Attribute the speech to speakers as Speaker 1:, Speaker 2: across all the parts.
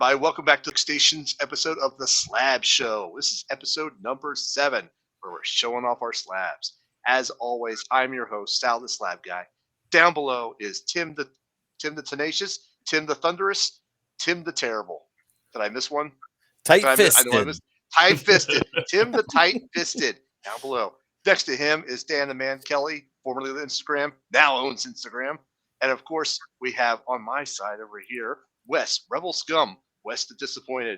Speaker 1: everybody. Welcome back to the Station's episode of the Slab Show. This is episode number 7, where we're showing off our slabs. As always, I'm your host, Sal the Slab Guy. Down below is Tim the Tenacious, Tim the Thunderous, Tim the Terrible. Did I miss one?
Speaker 2: Tight-fisted.
Speaker 1: I know I missed. Tight-fisted. Tim the Tight-fisted. Down below. Next to him is Dan the Man Kelly, formerly of Instagram, now owns Instagram. And of course, we have on my side over here, Wes, Rebel Scum, Wes the Disappointed.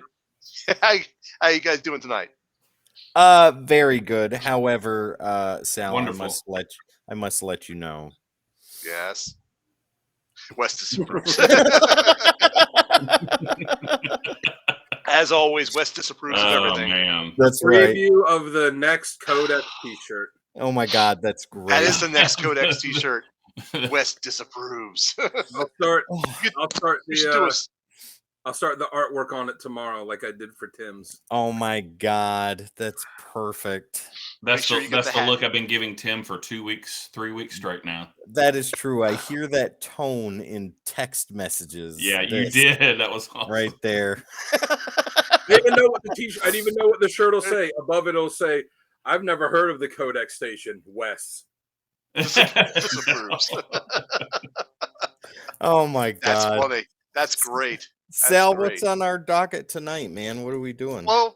Speaker 1: How you guys doing tonight?
Speaker 2: Very good. However, Sal,
Speaker 3: Wonderful.
Speaker 2: I must let you know.
Speaker 1: Yes. Wes disapproves. As always, Wes disapproves of everything.
Speaker 3: Man.
Speaker 2: That's right.
Speaker 4: Preview of the next CODEX t-shirt.
Speaker 2: Oh my God, that's great.
Speaker 1: That is the next CODEX t-shirt. Wes disapproves.
Speaker 4: I'll start the artwork on it tomorrow, like I did for Tim's.
Speaker 2: Oh my God, that's perfect.
Speaker 3: That's
Speaker 1: sure
Speaker 3: the look I've been giving Tim for 2 weeks, 3 weeks straight now.
Speaker 2: That is true. I hear that tone in text messages.
Speaker 3: Yeah, you did. That was awesome.
Speaker 2: Right there.
Speaker 4: I didn't even know what the t-shirt. I didn't even know what the shirt will say. Above it, it'll say, "I've never heard of the CODEX station, Wes."
Speaker 1: Disapproves.
Speaker 2: Oh my God.
Speaker 1: That's funny. That's great.
Speaker 2: Sal,
Speaker 1: great.
Speaker 2: what's on our docket tonight, man? What are we doing?
Speaker 1: Well,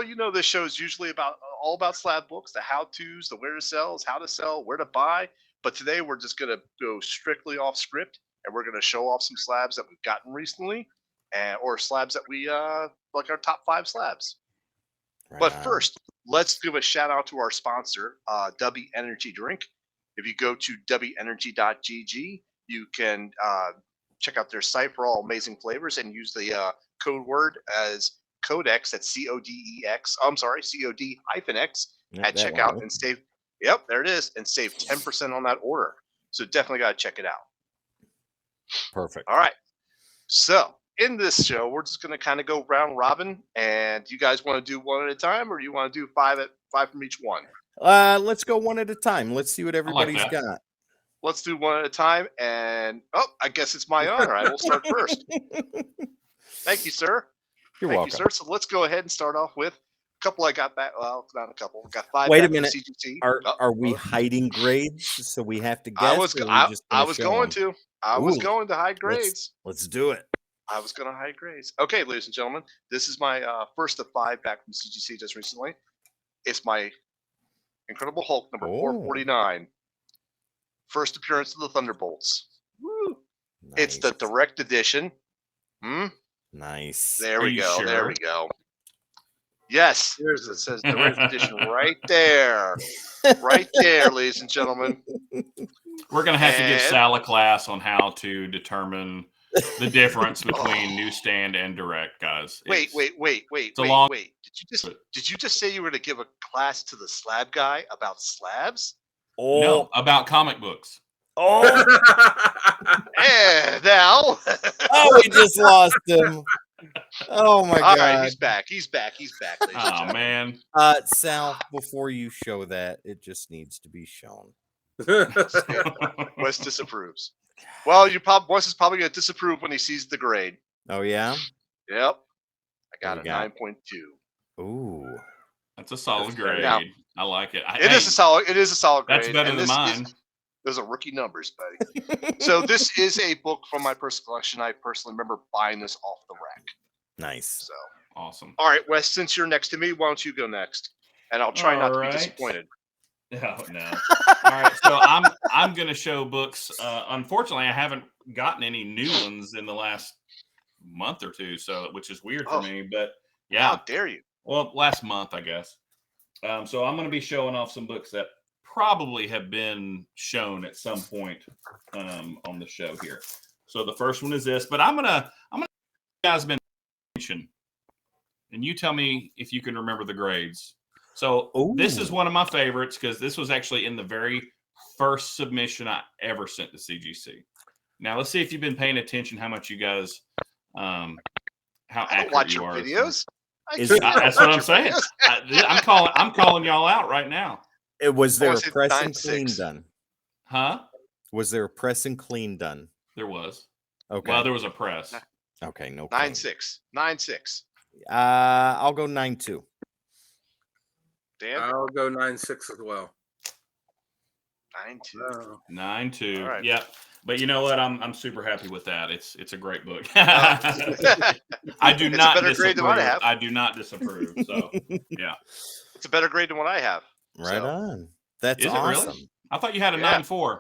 Speaker 1: you know, this show is usually all about slab books, the how-tos, the where to sell, how to sell, where to buy. But today we're just going to go strictly off script, and we're going to show off some slabs that we've gotten recently, or slabs that we like our top 5 slabs.
Speaker 2: Right
Speaker 1: But
Speaker 2: on.
Speaker 1: first, let's give a shout out to our sponsor, W Energy Drink. If you go to wenergy.gg, you can check out their site for all amazing flavors and use the code word as CODEX, that's CODEX. I'm sorry, COD-X
Speaker 2: Not
Speaker 1: at
Speaker 2: that
Speaker 1: checkout
Speaker 2: one.
Speaker 1: and save. Yep, there it is, and save 10% on that order. So definitely got to check it out.
Speaker 2: Perfect.
Speaker 1: All right. So in this show, we're just going to kind of go round robin, and you guys want to do one at a time, or do you want to do 5 from each one?
Speaker 2: Let's go one at a time. Let's see what everybody's
Speaker 3: that.
Speaker 2: got.
Speaker 1: Let's do one at a time, and I guess it's my honor. I will start first. Thank you, sir.
Speaker 2: You're
Speaker 1: Thank
Speaker 2: welcome.
Speaker 1: you, sir. So let's go ahead and start off with a couple I got back. Well, not a couple. I got 5.
Speaker 2: Wait a
Speaker 1: back from
Speaker 2: minute.
Speaker 1: CGC.
Speaker 2: Are we hiding grades so we have to guess?
Speaker 1: I was
Speaker 2: or are we
Speaker 1: I,
Speaker 2: just
Speaker 1: I
Speaker 2: gonna
Speaker 1: was
Speaker 2: show
Speaker 1: going
Speaker 2: them?
Speaker 1: to. I was
Speaker 2: Ooh.
Speaker 1: going to hide grades.
Speaker 2: Let's do it.
Speaker 1: I was going to hide grades. Okay, ladies and gentlemen, this is my first of 5 back from CGC just recently. It's my Incredible Hulk number 449. First appearance of the Thunderbolts. Woo! It's the
Speaker 2: Nice.
Speaker 1: direct edition.
Speaker 2: Nice.
Speaker 1: There
Speaker 3: Are
Speaker 1: we
Speaker 3: you
Speaker 1: go. There
Speaker 3: sure?
Speaker 1: we go. Yes,
Speaker 4: Here's
Speaker 1: it says direct edition right there. Right there, ladies and gentlemen.
Speaker 3: We're going to have to give
Speaker 1: And-
Speaker 3: Sal a class on how to determine the difference between newsstand and direct, guys.
Speaker 1: Wait.
Speaker 3: a long-
Speaker 1: Did you just say you were going to give a class to the slab guy about slabs?
Speaker 2: Oh,
Speaker 3: No, about comic books.
Speaker 2: oh,
Speaker 1: And now.
Speaker 2: oh, we just lost him. Oh my
Speaker 1: All
Speaker 2: God.
Speaker 1: right, he's back. Ladies and
Speaker 3: Oh,
Speaker 1: gentlemen.
Speaker 3: man.
Speaker 2: Sal, before you show that, it just needs to be shown.
Speaker 1: Wes disapproves. Well, Wes is probably going to disapprove when he sees the grade.
Speaker 2: Oh yeah.
Speaker 1: Yep. I got
Speaker 2: What
Speaker 1: a
Speaker 2: do you got?
Speaker 1: 9.2.
Speaker 2: Ooh.
Speaker 3: That's a solid
Speaker 4: That's
Speaker 3: grade.
Speaker 1: Now-
Speaker 3: I like it.
Speaker 1: It is a solid grade.
Speaker 3: That's better
Speaker 1: and
Speaker 3: than mine.
Speaker 1: Those are rookie numbers, buddy. So this is a book from my personal collection. I personally remember buying this off the rack.
Speaker 2: Nice.
Speaker 1: So,
Speaker 3: Awesome.
Speaker 1: all right, Wes, since you're next to me, why don't you go next? And I'll try not to be
Speaker 3: All right.
Speaker 1: disappointed.
Speaker 3: Oh, no. All right, so I'm going to show books. Unfortunately, I haven't gotten any new ones in the last month or two, so which is weird for
Speaker 1: Oh.
Speaker 3: me. But yeah,
Speaker 1: How dare you?
Speaker 3: well, last month, I guess. So I'm going to be showing off some books that probably have been shown at some point on the show here. So the first one is this, but I'm gonna you guys been mentioned, and you tell me if you can remember the grades. So this is
Speaker 2: Ooh.
Speaker 3: one of my favorites because this was actually in the very first submission I ever sent to CGC. Now let's see if you've been paying attention. How much you guys, how
Speaker 1: I don't
Speaker 3: accurate
Speaker 1: watch
Speaker 3: you
Speaker 1: your
Speaker 3: are.
Speaker 1: videos.
Speaker 3: That's what I'm saying. I'm calling y'all out right now.
Speaker 2: Was there
Speaker 1: I
Speaker 2: a
Speaker 1: said
Speaker 2: press and
Speaker 1: 9.6.
Speaker 2: clean done?
Speaker 3: Huh?
Speaker 2: Was there a press and clean done?
Speaker 3: There was.
Speaker 2: Okay.
Speaker 3: Well, there was a press.
Speaker 2: Okay, no.
Speaker 1: 9-6. 9-6.
Speaker 2: I'll go 9-2.
Speaker 1: Dan?
Speaker 4: I'll go 9-6 as well.
Speaker 1: 9-2.
Speaker 3: 9-2.
Speaker 1: All right.
Speaker 3: Yep. But you know what? I'm super happy with that. It's a great book.
Speaker 1: I
Speaker 3: I do
Speaker 1: It's a
Speaker 3: not
Speaker 1: better grade than what I
Speaker 3: disapprove.
Speaker 1: have.
Speaker 3: I do not disapprove. So yeah.
Speaker 1: It's a better grade than what I have.
Speaker 2: Right
Speaker 1: So,
Speaker 2: on. That's
Speaker 3: Is it
Speaker 2: awesome.
Speaker 3: really? I thought you had a
Speaker 1: Yeah.
Speaker 3: 9-4.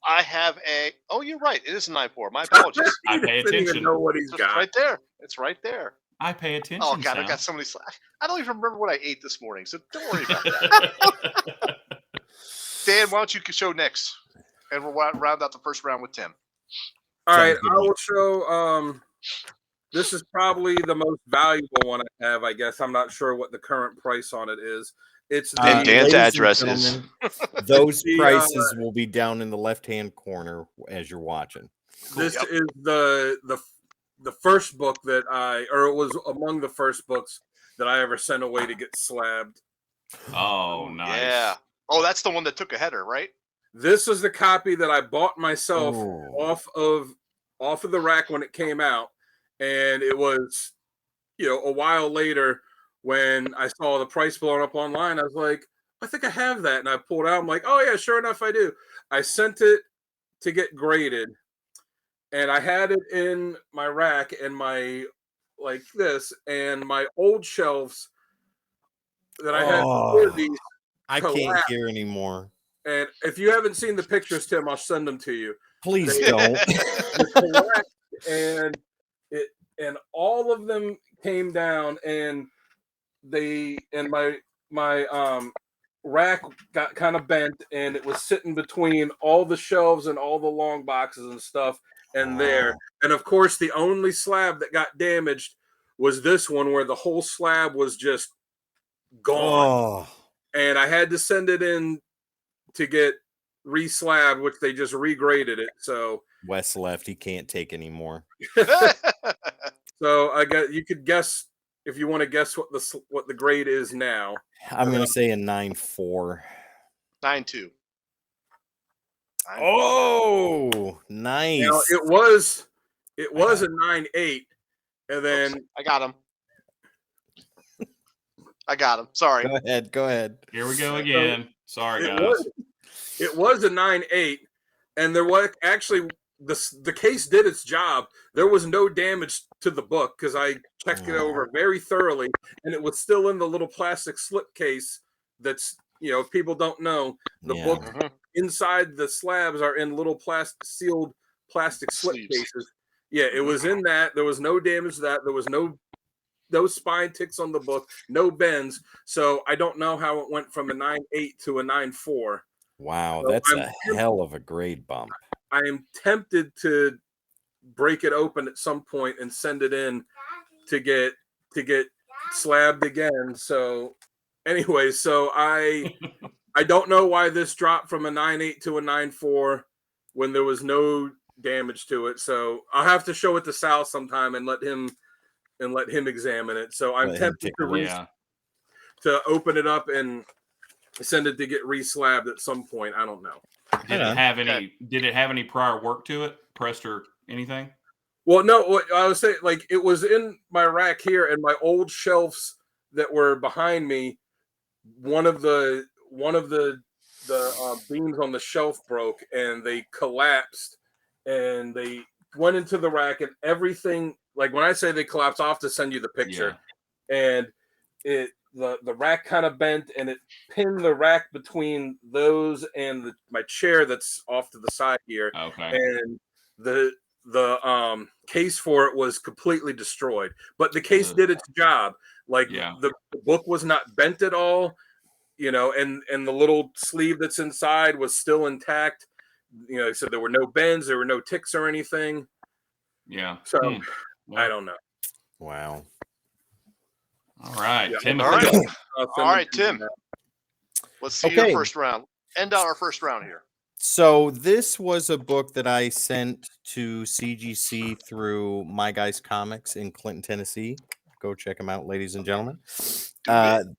Speaker 1: I have a. Oh, you're right. It is a 9-4. My apologies.
Speaker 3: I pay
Speaker 4: Didn't even
Speaker 3: attention.
Speaker 4: know what he's
Speaker 1: It's
Speaker 4: got.
Speaker 1: right there. It's right there.
Speaker 3: I pay attention.
Speaker 1: Oh God, I
Speaker 3: Sal.
Speaker 1: got so many. I don't even remember what I ate this morning, so don't worry about that. Dan, why don't you show next, and we'll round out the first round with Tim.
Speaker 4: All right,
Speaker 2: Sounds good.
Speaker 4: I will show. This is probably the most valuable one I have. I guess I'm not sure what the current price on it is. It's the
Speaker 1: And Dan's
Speaker 2: ladies and
Speaker 1: address is-
Speaker 2: gentlemen, those
Speaker 4: the,
Speaker 2: prices will be down in the left-hand corner as you're watching.
Speaker 4: This
Speaker 1: Yep.
Speaker 4: is the first book that it was among the first books that I ever sent away to get slabbed.
Speaker 3: Oh, nice.
Speaker 1: Yeah. Oh, that's the one that took a header, right?
Speaker 4: This is the copy that I bought myself
Speaker 2: Oh.
Speaker 4: off of the rack when it came out, and it was, a while later when I saw the price blowing up online. I was like, I think I have that, and I pulled out. I'm like, oh yeah, sure enough, I do. I sent it to get graded, and I had it in my rack and my like this, and my old shelves that I had before these.
Speaker 2: I can't
Speaker 4: collapsed.
Speaker 2: hear anymore.
Speaker 4: And if you haven't seen the pictures, Tim, I'll send them to you.
Speaker 2: Please
Speaker 4: They-
Speaker 2: don't.
Speaker 4: They're collapsed, and all of them came down, and my rack got kind of bent, and it was sitting between all the shelves and all the long boxes and stuff, and there. And of course, the only slab that got damaged was this one, where the whole slab was just gone.
Speaker 2: Oh,
Speaker 4: And I had to send it in to get re-slabbed, which they just regraded it. So
Speaker 2: Wes left. He can't take anymore.
Speaker 4: I guess you could guess, if you want to guess what the grade is now.
Speaker 2: I'm going to say a 9-4.
Speaker 1: 9-2.
Speaker 2: Oh, nice.
Speaker 4: Now it was a 9.8, and then
Speaker 1: I got him. Sorry.
Speaker 2: Go ahead.
Speaker 3: Here we go again. Sorry,
Speaker 4: it
Speaker 3: guys.
Speaker 4: was a 9.8, and there was actually the case did its job. There was no damage to the book because I checked it over very thoroughly, and it was still in the little plastic slip case. That's, if people don't know, the book inside the slabs are in little sealed plastic slip
Speaker 1: Sleeves.
Speaker 4: cases. Yeah, it was in that. There was no damage to that. There was no spine ticks on the book, no bends. So I don't know how it went from a 9.8 to a 9.4.
Speaker 2: Wow,
Speaker 4: So
Speaker 2: that's
Speaker 4: I'm
Speaker 2: a hell of a grade bump.
Speaker 4: I am tempted to break it open at some point and send it in to get slabbed again. So anyway, so I don't know why this dropped from a 9.8 to a 9.4 when there was no damage to it. So I'll have to show it to Sal sometime and let him examine it. So I'm tempted to open it up and send it to get re-slabbed at some point. I don't know.
Speaker 3: Did it have any prior work to it? Pressed or anything?
Speaker 4: Well, no. What I was saying, like, it was in my rack here, and my old shelves that were behind me. One of the beams on the shelf broke, and they collapsed, and they went into the rack, and everything. Like, when I say they collapsed, I'll have to send you the picture. And the rack kind of bent, and it pinned the rack between those and my chair that's off to the side here.
Speaker 3: Okay.
Speaker 4: And the case for it was completely destroyed, but the case did its job. Like, the book was not bent at all, and the little sleeve that's inside was still intact. So there were no bends, there were no ticks or anything.
Speaker 3: Yeah.
Speaker 4: So
Speaker 3: Well,
Speaker 4: I don't know.
Speaker 2: Wow.
Speaker 3: All right,
Speaker 4: Yeah.
Speaker 3: Tim.
Speaker 1: All right.
Speaker 4: All
Speaker 1: right, Tim. Let's see your first round. End out our first round here.
Speaker 2: So this was a book that I sent to CGC through My Guys Comics in Clinton, Tennessee. Go check them out, ladies and gentlemen.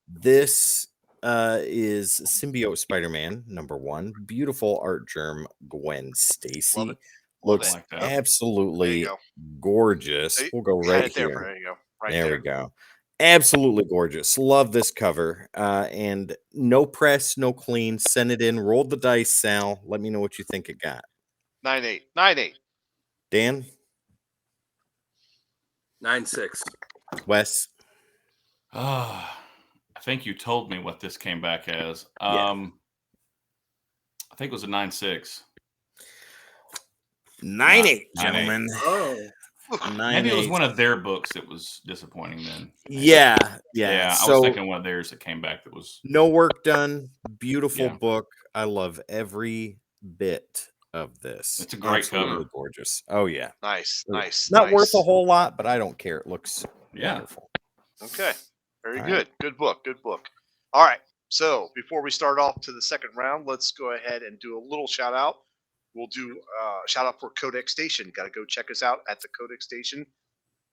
Speaker 2: This is Symbiote Spider-Man #1. Beautiful art germ, Gwen Stacy. Looks
Speaker 3: like that.
Speaker 1: There you
Speaker 2: absolutely
Speaker 1: go.
Speaker 2: gorgeous.
Speaker 1: Hey,
Speaker 2: We'll go
Speaker 1: Had
Speaker 2: right
Speaker 1: it there.
Speaker 2: here.
Speaker 1: There you go. Right
Speaker 2: There we
Speaker 1: there.
Speaker 2: go. Absolutely gorgeous. Love this cover. And no press, no clean. Send it in. Roll the dice, Sal. Let me know what you think it got.
Speaker 1: 9-8. 9-8.
Speaker 2: Dan,
Speaker 4: 9-6.
Speaker 2: Wes.
Speaker 3: I think you told me what this came back as.
Speaker 2: Yeah.
Speaker 3: I think it was a 9-6.
Speaker 2: 9-8,
Speaker 3: 9-8.
Speaker 2: gentlemen.
Speaker 4: Oh,
Speaker 2: 9-8.
Speaker 3: Maybe it was one of their books that was disappointing then.
Speaker 2: Yeah.
Speaker 3: I was
Speaker 2: So
Speaker 3: thinking one of theirs that came back that was.
Speaker 2: no work done. Beautiful
Speaker 3: Yeah.
Speaker 2: book. I love every bit of this.
Speaker 3: It's a great
Speaker 2: Absolutely
Speaker 3: cover.
Speaker 2: gorgeous. Oh yeah.
Speaker 1: Nice. Nice.
Speaker 2: Not
Speaker 1: nice.
Speaker 2: worth a whole lot, but I don't care. It looks wonderful.
Speaker 1: Okay. Very
Speaker 2: All
Speaker 1: good.
Speaker 2: right.
Speaker 1: Good book. Good book. All right. So before we start off to the second round, let's go ahead and do a little shout out. We'll do a shout out for CODEX Station. Got to go check us out at the CODEX Station.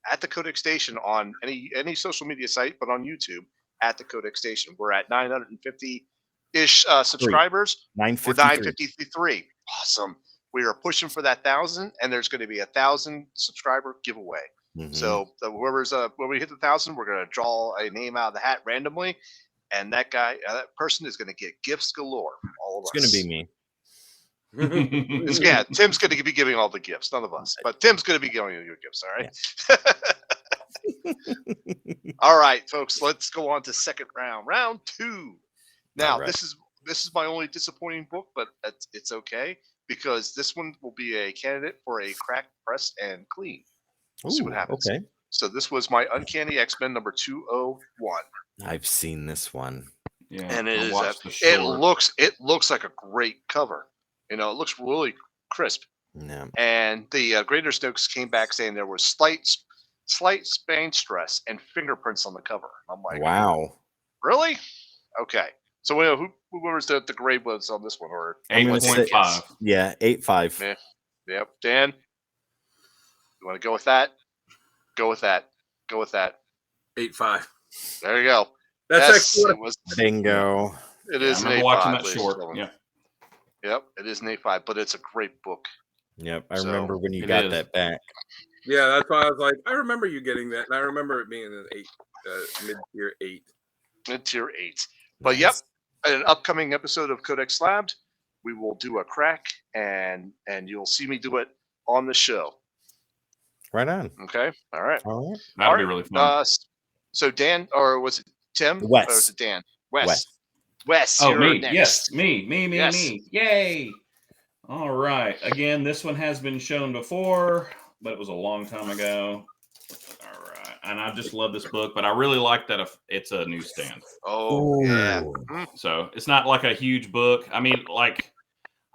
Speaker 1: At the CODEX Station on any social media site, but on YouTube at the CODEX Station. We're at 950-ish subscribers. We're
Speaker 2: 953.
Speaker 1: 953. Awesome. We are pushing for that 1,000, and there's going to be a 1,000 subscriber giveaway.
Speaker 2: Mhm.
Speaker 1: So whoever's when we hit the 1,000, we're going to draw a name out of the hat randomly, and that guy, that person is going to get gifts galore. From all of
Speaker 2: It's
Speaker 1: us.
Speaker 2: going to be me.
Speaker 1: Yeah, Tim's going to be giving all the gifts, none of us, but Tim's going to be giving you your gifts. All right. All right, folks. Let's go on to second round, round 2. Now,
Speaker 2: right.
Speaker 1: this is my only disappointing book, but it's okay because this one will be a candidate for a crack, press, and clean. We'll see what
Speaker 2: Ooh,
Speaker 1: happens.
Speaker 2: Okay.
Speaker 1: So this was my Uncanny X-Men number 201,
Speaker 2: I've seen this one.
Speaker 3: Yeah,
Speaker 1: and
Speaker 3: I
Speaker 1: it is
Speaker 3: watched the
Speaker 1: it
Speaker 3: short.
Speaker 1: looks like a great cover. You know, it looks really crisp.
Speaker 2: Yeah.
Speaker 1: And the Greater Stokes came back saying there was slight spine stress and fingerprints on the cover. I'm like,
Speaker 2: Wow.
Speaker 1: really? Okay. So who was the grade was on this one? Or
Speaker 2: I'm gonna say-
Speaker 3: 8.5.
Speaker 2: Yeah, 8.5.
Speaker 1: Yeah. Yep. Dan, you want to go with that? Go with that. Go with that.
Speaker 4: 8.5.
Speaker 1: There you go.
Speaker 4: That's
Speaker 1: Yes,
Speaker 4: actually
Speaker 1: it was.
Speaker 2: Bingo.
Speaker 1: It
Speaker 3: Yeah, I
Speaker 1: is an
Speaker 3: remember
Speaker 1: 8.5.
Speaker 3: watching that
Speaker 1: ladies and
Speaker 3: short.
Speaker 1: gentlemen.
Speaker 3: Yeah.
Speaker 1: Yep, it is an 8.5, but it's a great book.
Speaker 2: Yep. I
Speaker 1: So,
Speaker 2: remember when you
Speaker 3: it
Speaker 2: got
Speaker 3: is.
Speaker 2: that back.
Speaker 4: Yeah, that's why I was like, I remember you getting that, and I remember it being an 8, mid-tier 8.
Speaker 1: Mid-tier 8. But yep, in an upcoming episode of Codex Slabbed, we will do a crack, and you'll see me do it on the show.
Speaker 2: Right on.
Speaker 1: Okay? All right.
Speaker 2: All right.
Speaker 3: That'll
Speaker 1: All
Speaker 3: be
Speaker 1: right.
Speaker 3: really fun.
Speaker 1: So Dan, or was it Tim?
Speaker 2: Wes.
Speaker 1: Or was it Dan?
Speaker 2: Wes.
Speaker 1: Wes,
Speaker 3: Oh,
Speaker 1: you're
Speaker 3: me.
Speaker 1: next.
Speaker 3: Yes, me.
Speaker 1: Yes.
Speaker 3: Yay. All right. Again, this one has been shown before, but it was a long time ago. All right. And I just love this book, but I really like that it's a newsstand.
Speaker 1: Oh, yeah.
Speaker 2: Ooh.
Speaker 3: So it's not like a huge book. I mean, like,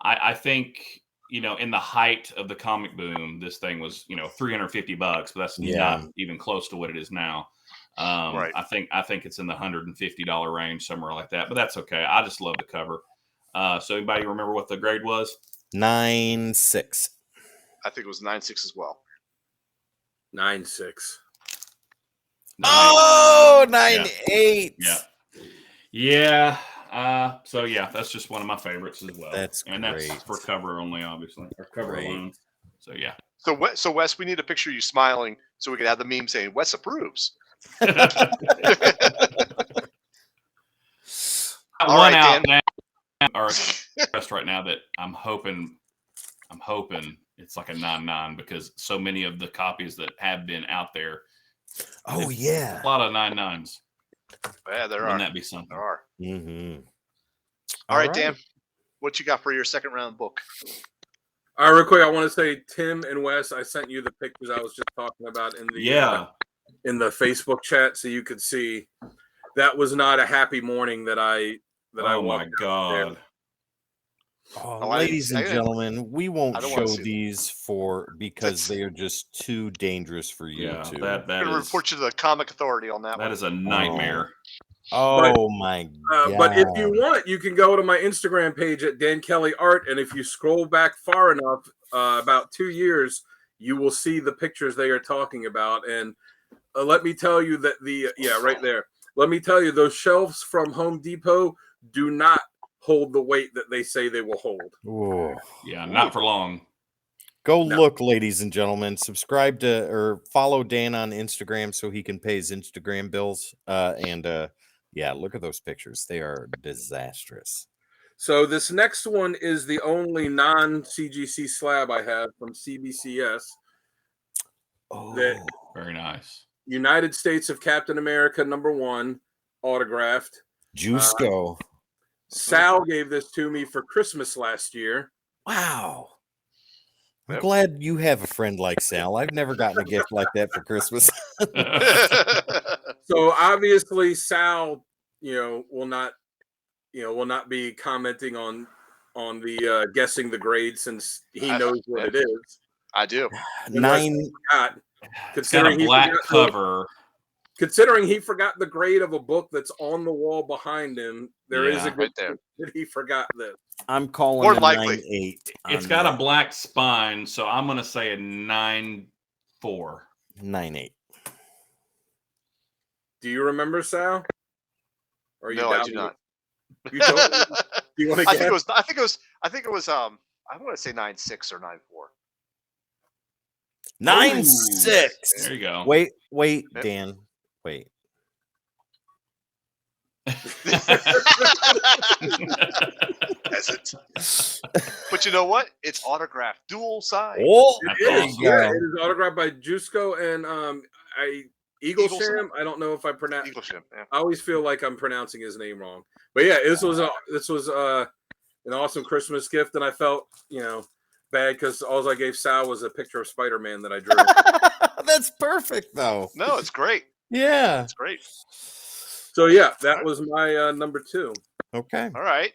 Speaker 3: I think, you know, in the height of the comic boom, this thing was, you know, $350, but that's
Speaker 2: Yeah.
Speaker 3: not even close to what it is now.
Speaker 1: Right.
Speaker 3: I think it's in the $150 range, somewhere like that, but that's okay. I just love the cover. So anybody remember what the grade was?
Speaker 2: 9.6.
Speaker 1: I think it was 9.6 as well.
Speaker 4: 9.6.
Speaker 2: Oh,
Speaker 3: Yeah.
Speaker 2: 9.8.
Speaker 3: Yeah. So yeah, that's just one of my favorites as well.
Speaker 2: That's
Speaker 3: and
Speaker 2: great.
Speaker 3: that's for cover only, obviously, or cover
Speaker 2: Great.
Speaker 3: alone. So yeah.
Speaker 1: So Wes, we need a picture of you smiling so we can have the meme saying Wes approves.
Speaker 3: One
Speaker 1: right,
Speaker 3: out
Speaker 1: Dan.
Speaker 3: now, or rest right now that I'm hoping it's like a 9.9 because so many of the copies that have been out there.
Speaker 2: Oh, yeah.
Speaker 3: A lot of 9.9s.
Speaker 1: Yeah, there
Speaker 3: Wouldn't
Speaker 1: are.
Speaker 3: that be something?
Speaker 1: There are.
Speaker 2: Mm-hmm.
Speaker 1: All right, Dan, what you got for your second round book?
Speaker 4: All right, real quick, I want to say, Tim and Wes, I sent you the pictures I was just talking about in the in the Facebook chat, so you could see that was not a happy morning that I
Speaker 3: Oh my
Speaker 4: walked out
Speaker 3: god.
Speaker 4: there.
Speaker 2: Oh,
Speaker 1: I
Speaker 2: ladies
Speaker 1: didn't-
Speaker 2: and gentlemen, we won't
Speaker 1: I don't wanna
Speaker 2: show
Speaker 1: see them.
Speaker 2: these because they are just too dangerous for
Speaker 3: Yeah,
Speaker 2: YouTube.
Speaker 1: I'm
Speaker 3: that
Speaker 1: going to
Speaker 3: is
Speaker 1: report you to the comic authority on that one.
Speaker 3: that is a nightmare.
Speaker 2: Oh my god!
Speaker 4: But if you want, you can go to my Instagram page at Dan Kelly Art, and if you scroll back far enough, about 2 years, you will see the pictures they are talking about. And let me tell you that right there. Let me tell you, those shelves from Home Depot do not hold the weight that they say they will hold.
Speaker 2: Ooh.
Speaker 3: Yeah, not for long.
Speaker 2: Go
Speaker 4: No.
Speaker 2: look, ladies and gentlemen. Subscribe to or follow Dan on Instagram so he can pay his Instagram bills. Yeah, look at those pictures. They are disastrous.
Speaker 4: So this next one is the only non-CGC slab I have from CBCS.
Speaker 2: Oh,
Speaker 3: Very nice.
Speaker 4: United States of Captain America #1 autographed.
Speaker 2: Jusco.
Speaker 4: Sal gave this to me for Christmas last year.
Speaker 2: Wow. I'm
Speaker 1: Yep.
Speaker 2: glad you have a friend like Sal. I've never gotten a gift like that for Christmas.
Speaker 4: So obviously Sal, will not be commenting on the guessing the grade since he knows what it is.
Speaker 1: I do.
Speaker 2: Nine.
Speaker 3: It's got a black cover.
Speaker 4: Considering he forgot the grade of a book that's on the wall behind him, there is a good
Speaker 1: right there.
Speaker 4: that he forgot this.
Speaker 2: I'm calling
Speaker 1: More
Speaker 2: a
Speaker 1: likely.
Speaker 2: 9.8.
Speaker 3: It's got a black spine, so I'm going to say a 9.4.
Speaker 2: 9.8.
Speaker 4: Do you remember, Sal? Or
Speaker 1: No, I do not.
Speaker 4: You don't? Do you want to
Speaker 1: I
Speaker 4: guess?
Speaker 1: think it was. I want to say 9.6 or 9.4.
Speaker 2: 9.6.
Speaker 3: There you go.
Speaker 2: Wait,
Speaker 1: Yep.
Speaker 2: Dan. Wait.
Speaker 1: Peasant. But you know what? It's autographed, dual side.
Speaker 2: Oh,
Speaker 3: That's
Speaker 2: there
Speaker 3: awesome.
Speaker 2: you go.
Speaker 4: Yeah, it is autographed by Jusco and Eaglesham. I don't know if I pronounce.
Speaker 1: Eaglesham, yeah.
Speaker 4: I always feel like I'm pronouncing his name wrong. But yeah, this was an awesome Christmas gift, and I felt bad because all I gave Sal was a picture of Spider-Man that I drew.
Speaker 2: That's perfect, though.
Speaker 1: No, it's great.
Speaker 2: Yeah.
Speaker 1: It's great.
Speaker 4: So yeah, that was my #2.
Speaker 2: Okay.
Speaker 1: All right.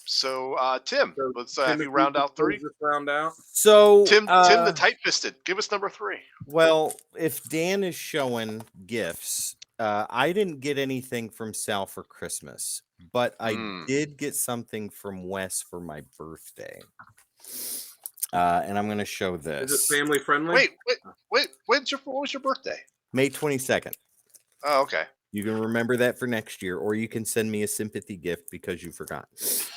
Speaker 1: So Tim,
Speaker 4: So,
Speaker 1: let's have you round out 3.
Speaker 4: Round out.
Speaker 2: So
Speaker 1: Tim the tight-fisted. Give us number 3.
Speaker 2: Well, if Dan is showing gifts, I didn't get anything from Sal for Christmas, but I did get something from Wes for my birthday. And I'm going to show this.
Speaker 4: Is it family friendly?
Speaker 1: Wait. What was your birthday?
Speaker 2: May 22nd.
Speaker 1: Oh, okay.
Speaker 2: You can remember that for next year, or you can send me a sympathy gift because you forgot.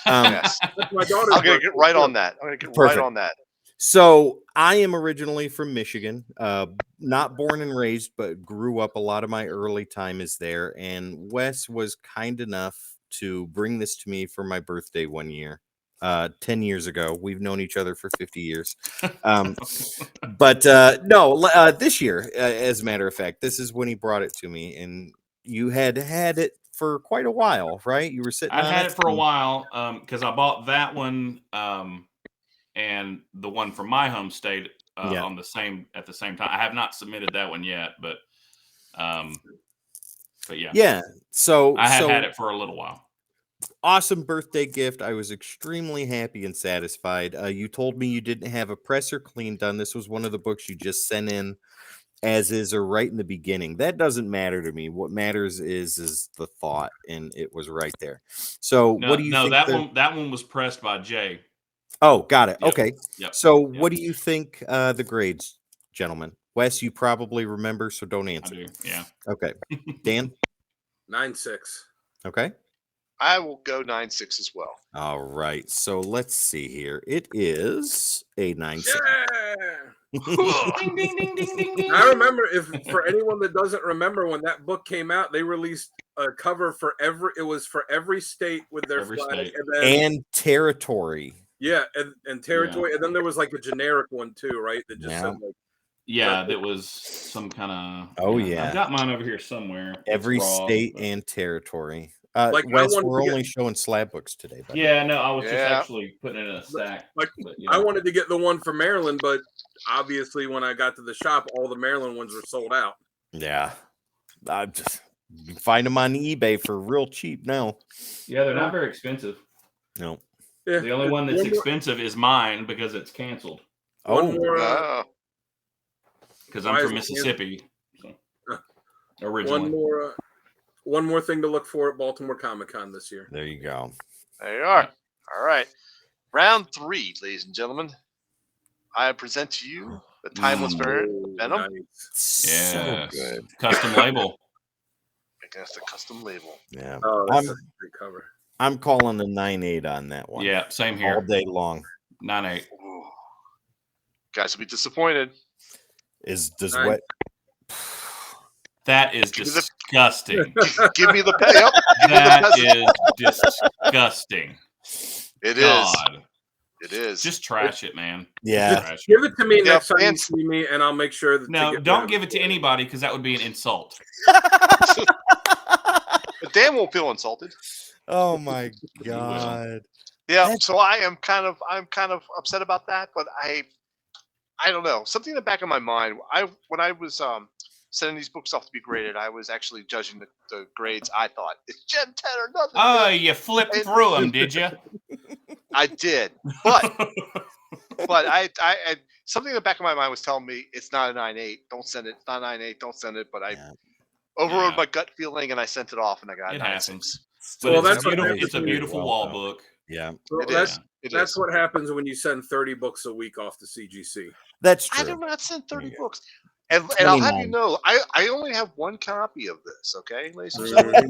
Speaker 1: Yes.
Speaker 4: That's my daughter's
Speaker 1: I'm going to
Speaker 4: birthday,
Speaker 1: get right
Speaker 4: too.
Speaker 1: on that. I'm going to get
Speaker 2: Perfect.
Speaker 1: right on that.
Speaker 2: So I am originally from Michigan, not born and raised, but grew up. A lot of my early time is there. And Wes was kind enough to bring this to me for my birthday one year, 10 years ago. We've known each other for 50 years. But this year, as a matter of fact, this is when he brought it to me. And you had it for quite a while, right? You were sitting
Speaker 3: I
Speaker 2: on
Speaker 3: had it for a while because I bought that one and the one from my home state at the same time. I have not submitted that one yet, but yeah.
Speaker 2: Yeah. So
Speaker 3: I had it for a little while.
Speaker 2: Awesome birthday gift. I was extremely happy and satisfied. You told me you didn't have a press or clean done. This was one of the books you just sent in as is or right in the beginning. That doesn't matter to me. What matters is the thought, and it was right there. So what do you think?
Speaker 3: That one was pressed by Jay.
Speaker 2: Oh, got it.
Speaker 3: Yep.
Speaker 2: Okay.
Speaker 3: Yep.
Speaker 2: So what do you think the grades, gentlemen? Wes, you probably remember, so don't answer.
Speaker 3: I do. Yeah.
Speaker 2: Okay. Dan?
Speaker 4: 9.6.
Speaker 2: Okay.
Speaker 1: I will go 9.6 as well.
Speaker 2: All right. So let's see here. It is a 9.6.
Speaker 3: Ding, ding, ding, ding, ding, ding.
Speaker 4: I remember, for anyone that doesn't remember, when that book came out, they released a cover for every state with their flag
Speaker 2: and territory.
Speaker 4: Yeah, and territory, and then there was like a generic one too, right? That just said like.
Speaker 3: Yeah, that was some kind of.
Speaker 2: Oh yeah,
Speaker 3: I got mine over here somewhere.
Speaker 2: Every state and territory.
Speaker 4: Like
Speaker 2: Wes, we're only showing slab books today. Buddy.
Speaker 3: Yeah, no, I was just actually putting it in a stack.
Speaker 4: I wanted to get the one for Maryland, but obviously when I got to the shop, all the Maryland ones were sold out.
Speaker 2: Yeah, I just find them on eBay for real cheap now.
Speaker 3: Yeah, they're not very expensive.
Speaker 2: No.
Speaker 4: Yeah.
Speaker 3: The only one that's expensive is mine because it's canceled. Because I'm from Mississippi. So. Originally.
Speaker 4: One more thing to look for at Baltimore Comic-Con this year.
Speaker 2: There you go.
Speaker 1: There you are. All right. Round 3, ladies and gentlemen. I present to you the Timeless Variant of Venom.
Speaker 4: Nice.
Speaker 3: Yeah.
Speaker 2: So good.
Speaker 3: Custom label.
Speaker 1: I guess the custom label.
Speaker 2: Yeah.
Speaker 4: Oh, that's a great cover.
Speaker 2: I'm calling the 9.8 on that one.
Speaker 3: Yeah, same here.
Speaker 2: All day long.
Speaker 3: 9.8.
Speaker 1: Guys will be disappointed.
Speaker 2: Does
Speaker 4: Nice.
Speaker 2: what?
Speaker 3: That is disgusting.
Speaker 1: Give me the pay. Yep.
Speaker 3: That is disgusting.
Speaker 1: It is.
Speaker 3: God.
Speaker 1: It is.
Speaker 3: Just trash it, man.
Speaker 2: Yeah.
Speaker 3: Trash it.
Speaker 4: Give it to me
Speaker 1: Yeah,
Speaker 4: next time you
Speaker 1: and-
Speaker 4: see me, and I'll make sure that.
Speaker 3: No, don't give it to anybody because that would be an insult.
Speaker 1: But Dan won't feel insulted.
Speaker 2: Oh my
Speaker 3: will.
Speaker 2: God.
Speaker 1: Yeah.
Speaker 2: That's-
Speaker 1: So I'm kind of upset about that, but I don't know. Something in the back of my mind. When I was sending these books off to be graded, I was actually judging the grades. I thought it's Gen 10 or nothing.
Speaker 3: Oh, you flipped through them, did you?
Speaker 1: I did, but I something in the back of my mind was telling me it's not a 9.8. Don't send it. It's not a 9.8. Don't send it. But I overrode my gut feeling and I sent it off and I got
Speaker 3: It
Speaker 1: 9.6.
Speaker 3: happens.
Speaker 4: Well,
Speaker 3: But
Speaker 4: that's what
Speaker 3: it's a beautiful wall book.
Speaker 2: Yeah.
Speaker 4: Well,
Speaker 1: It is.
Speaker 4: that's what happens when you send 30 books a week off to CGC.
Speaker 2: That's
Speaker 1: I
Speaker 2: true.
Speaker 1: do not send 30
Speaker 2: Yeah.
Speaker 1: books. And I'll have you
Speaker 2: 29.
Speaker 1: know, I only have one copy of this, okay? Ladies and gentlemen,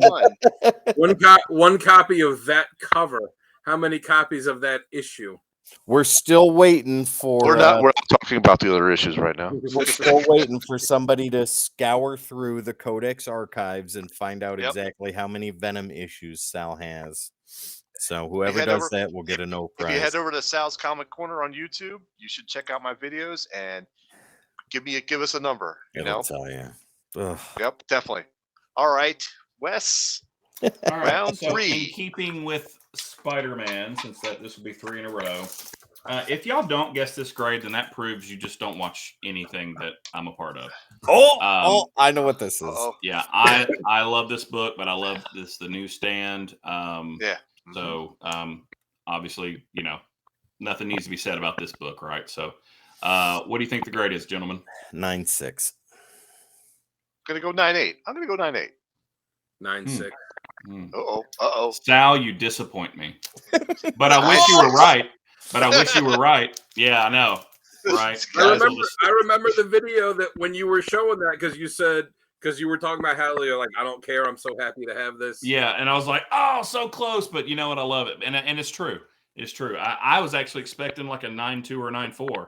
Speaker 1: one.
Speaker 4: One copy of that cover. How many copies of that issue?
Speaker 2: We're still waiting for.
Speaker 1: We're not talking about the other issues right now.
Speaker 2: We're still waiting for somebody to scour through the Codex archives and find out exactly how many Venom issues Sal has. So whoever does that will get a no prize.
Speaker 1: If you head over to Sal's Comic Corner on YouTube, you should check out my videos and give us a number. You
Speaker 2: It'll
Speaker 1: know?
Speaker 2: tell you. Ugh.
Speaker 1: Yep, definitely. All right, Wes.
Speaker 3: All right.
Speaker 1: Round
Speaker 3: So
Speaker 1: 3.
Speaker 3: in keeping with Spider-Man, since this will be 3 in a row, if y'all don't guess this grade, then that proves you just don't watch anything that I'm a part of.
Speaker 2: I know what this is.
Speaker 1: Uh-oh.
Speaker 3: Yeah, I love this book, but I love the newsstand.
Speaker 1: Yeah.
Speaker 3: So obviously, nothing needs to be said about this book, right? So what do you think the grade is, gentlemen?
Speaker 2: 9.6.
Speaker 1: I'm gonna go 9.8. I'm gonna go 9.8.
Speaker 4: 9.6.
Speaker 1: Uh-oh.
Speaker 3: Sal, you disappoint me. But I wish you were right. Yeah, I know. Right.
Speaker 4: I remember the video that when you were showing that because you were talking about how you're like, I don't care, I'm so happy to have this.
Speaker 3: Yeah, and I was like, oh, so close, but you know what? I love it, and it's true. It's true. I was actually expecting like a 9.2 or 9.4.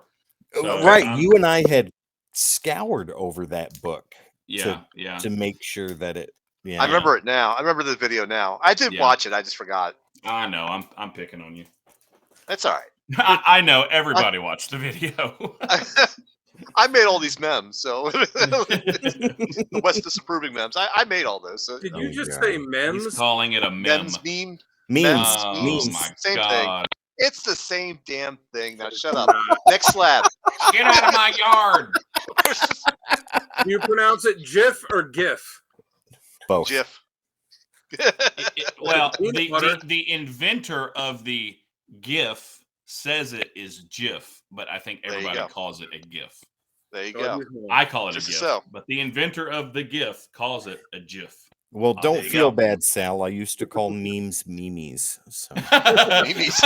Speaker 3: So,
Speaker 2: right, you and I had scoured over that book.
Speaker 3: Yeah,
Speaker 2: to make sure that it. Yeah,
Speaker 1: I remember it now. I remember the video now. I did watch it. I just forgot.
Speaker 3: I know. I'm picking on you.
Speaker 1: That's all right.
Speaker 3: I know. Everybody watched the video.
Speaker 1: I made all these memes, so the West disapproving memes. I made all those. So,
Speaker 4: Did you just say memes?
Speaker 3: He's calling it a meme.
Speaker 1: Meme.
Speaker 2: Memes.
Speaker 3: Oh my
Speaker 1: Same
Speaker 3: God.
Speaker 1: thing. It's the same damn thing. Now shut up. Next slab.
Speaker 3: Get out of my yard.
Speaker 4: Do you pronounce it GIF or GIF?
Speaker 2: Both.
Speaker 1: GIF.
Speaker 3: Well, the inventor of the GIF says it is GIF, but I think everybody calls it a GIF.
Speaker 1: There you go.
Speaker 3: I call it
Speaker 1: Just
Speaker 3: a GIF,
Speaker 1: so.
Speaker 3: but the inventor of the GIF calls it a GIF.
Speaker 2: Well, don't
Speaker 1: there you
Speaker 2: feel
Speaker 1: go.
Speaker 2: bad, Sal. I used to call memes memes. So
Speaker 3: Memes.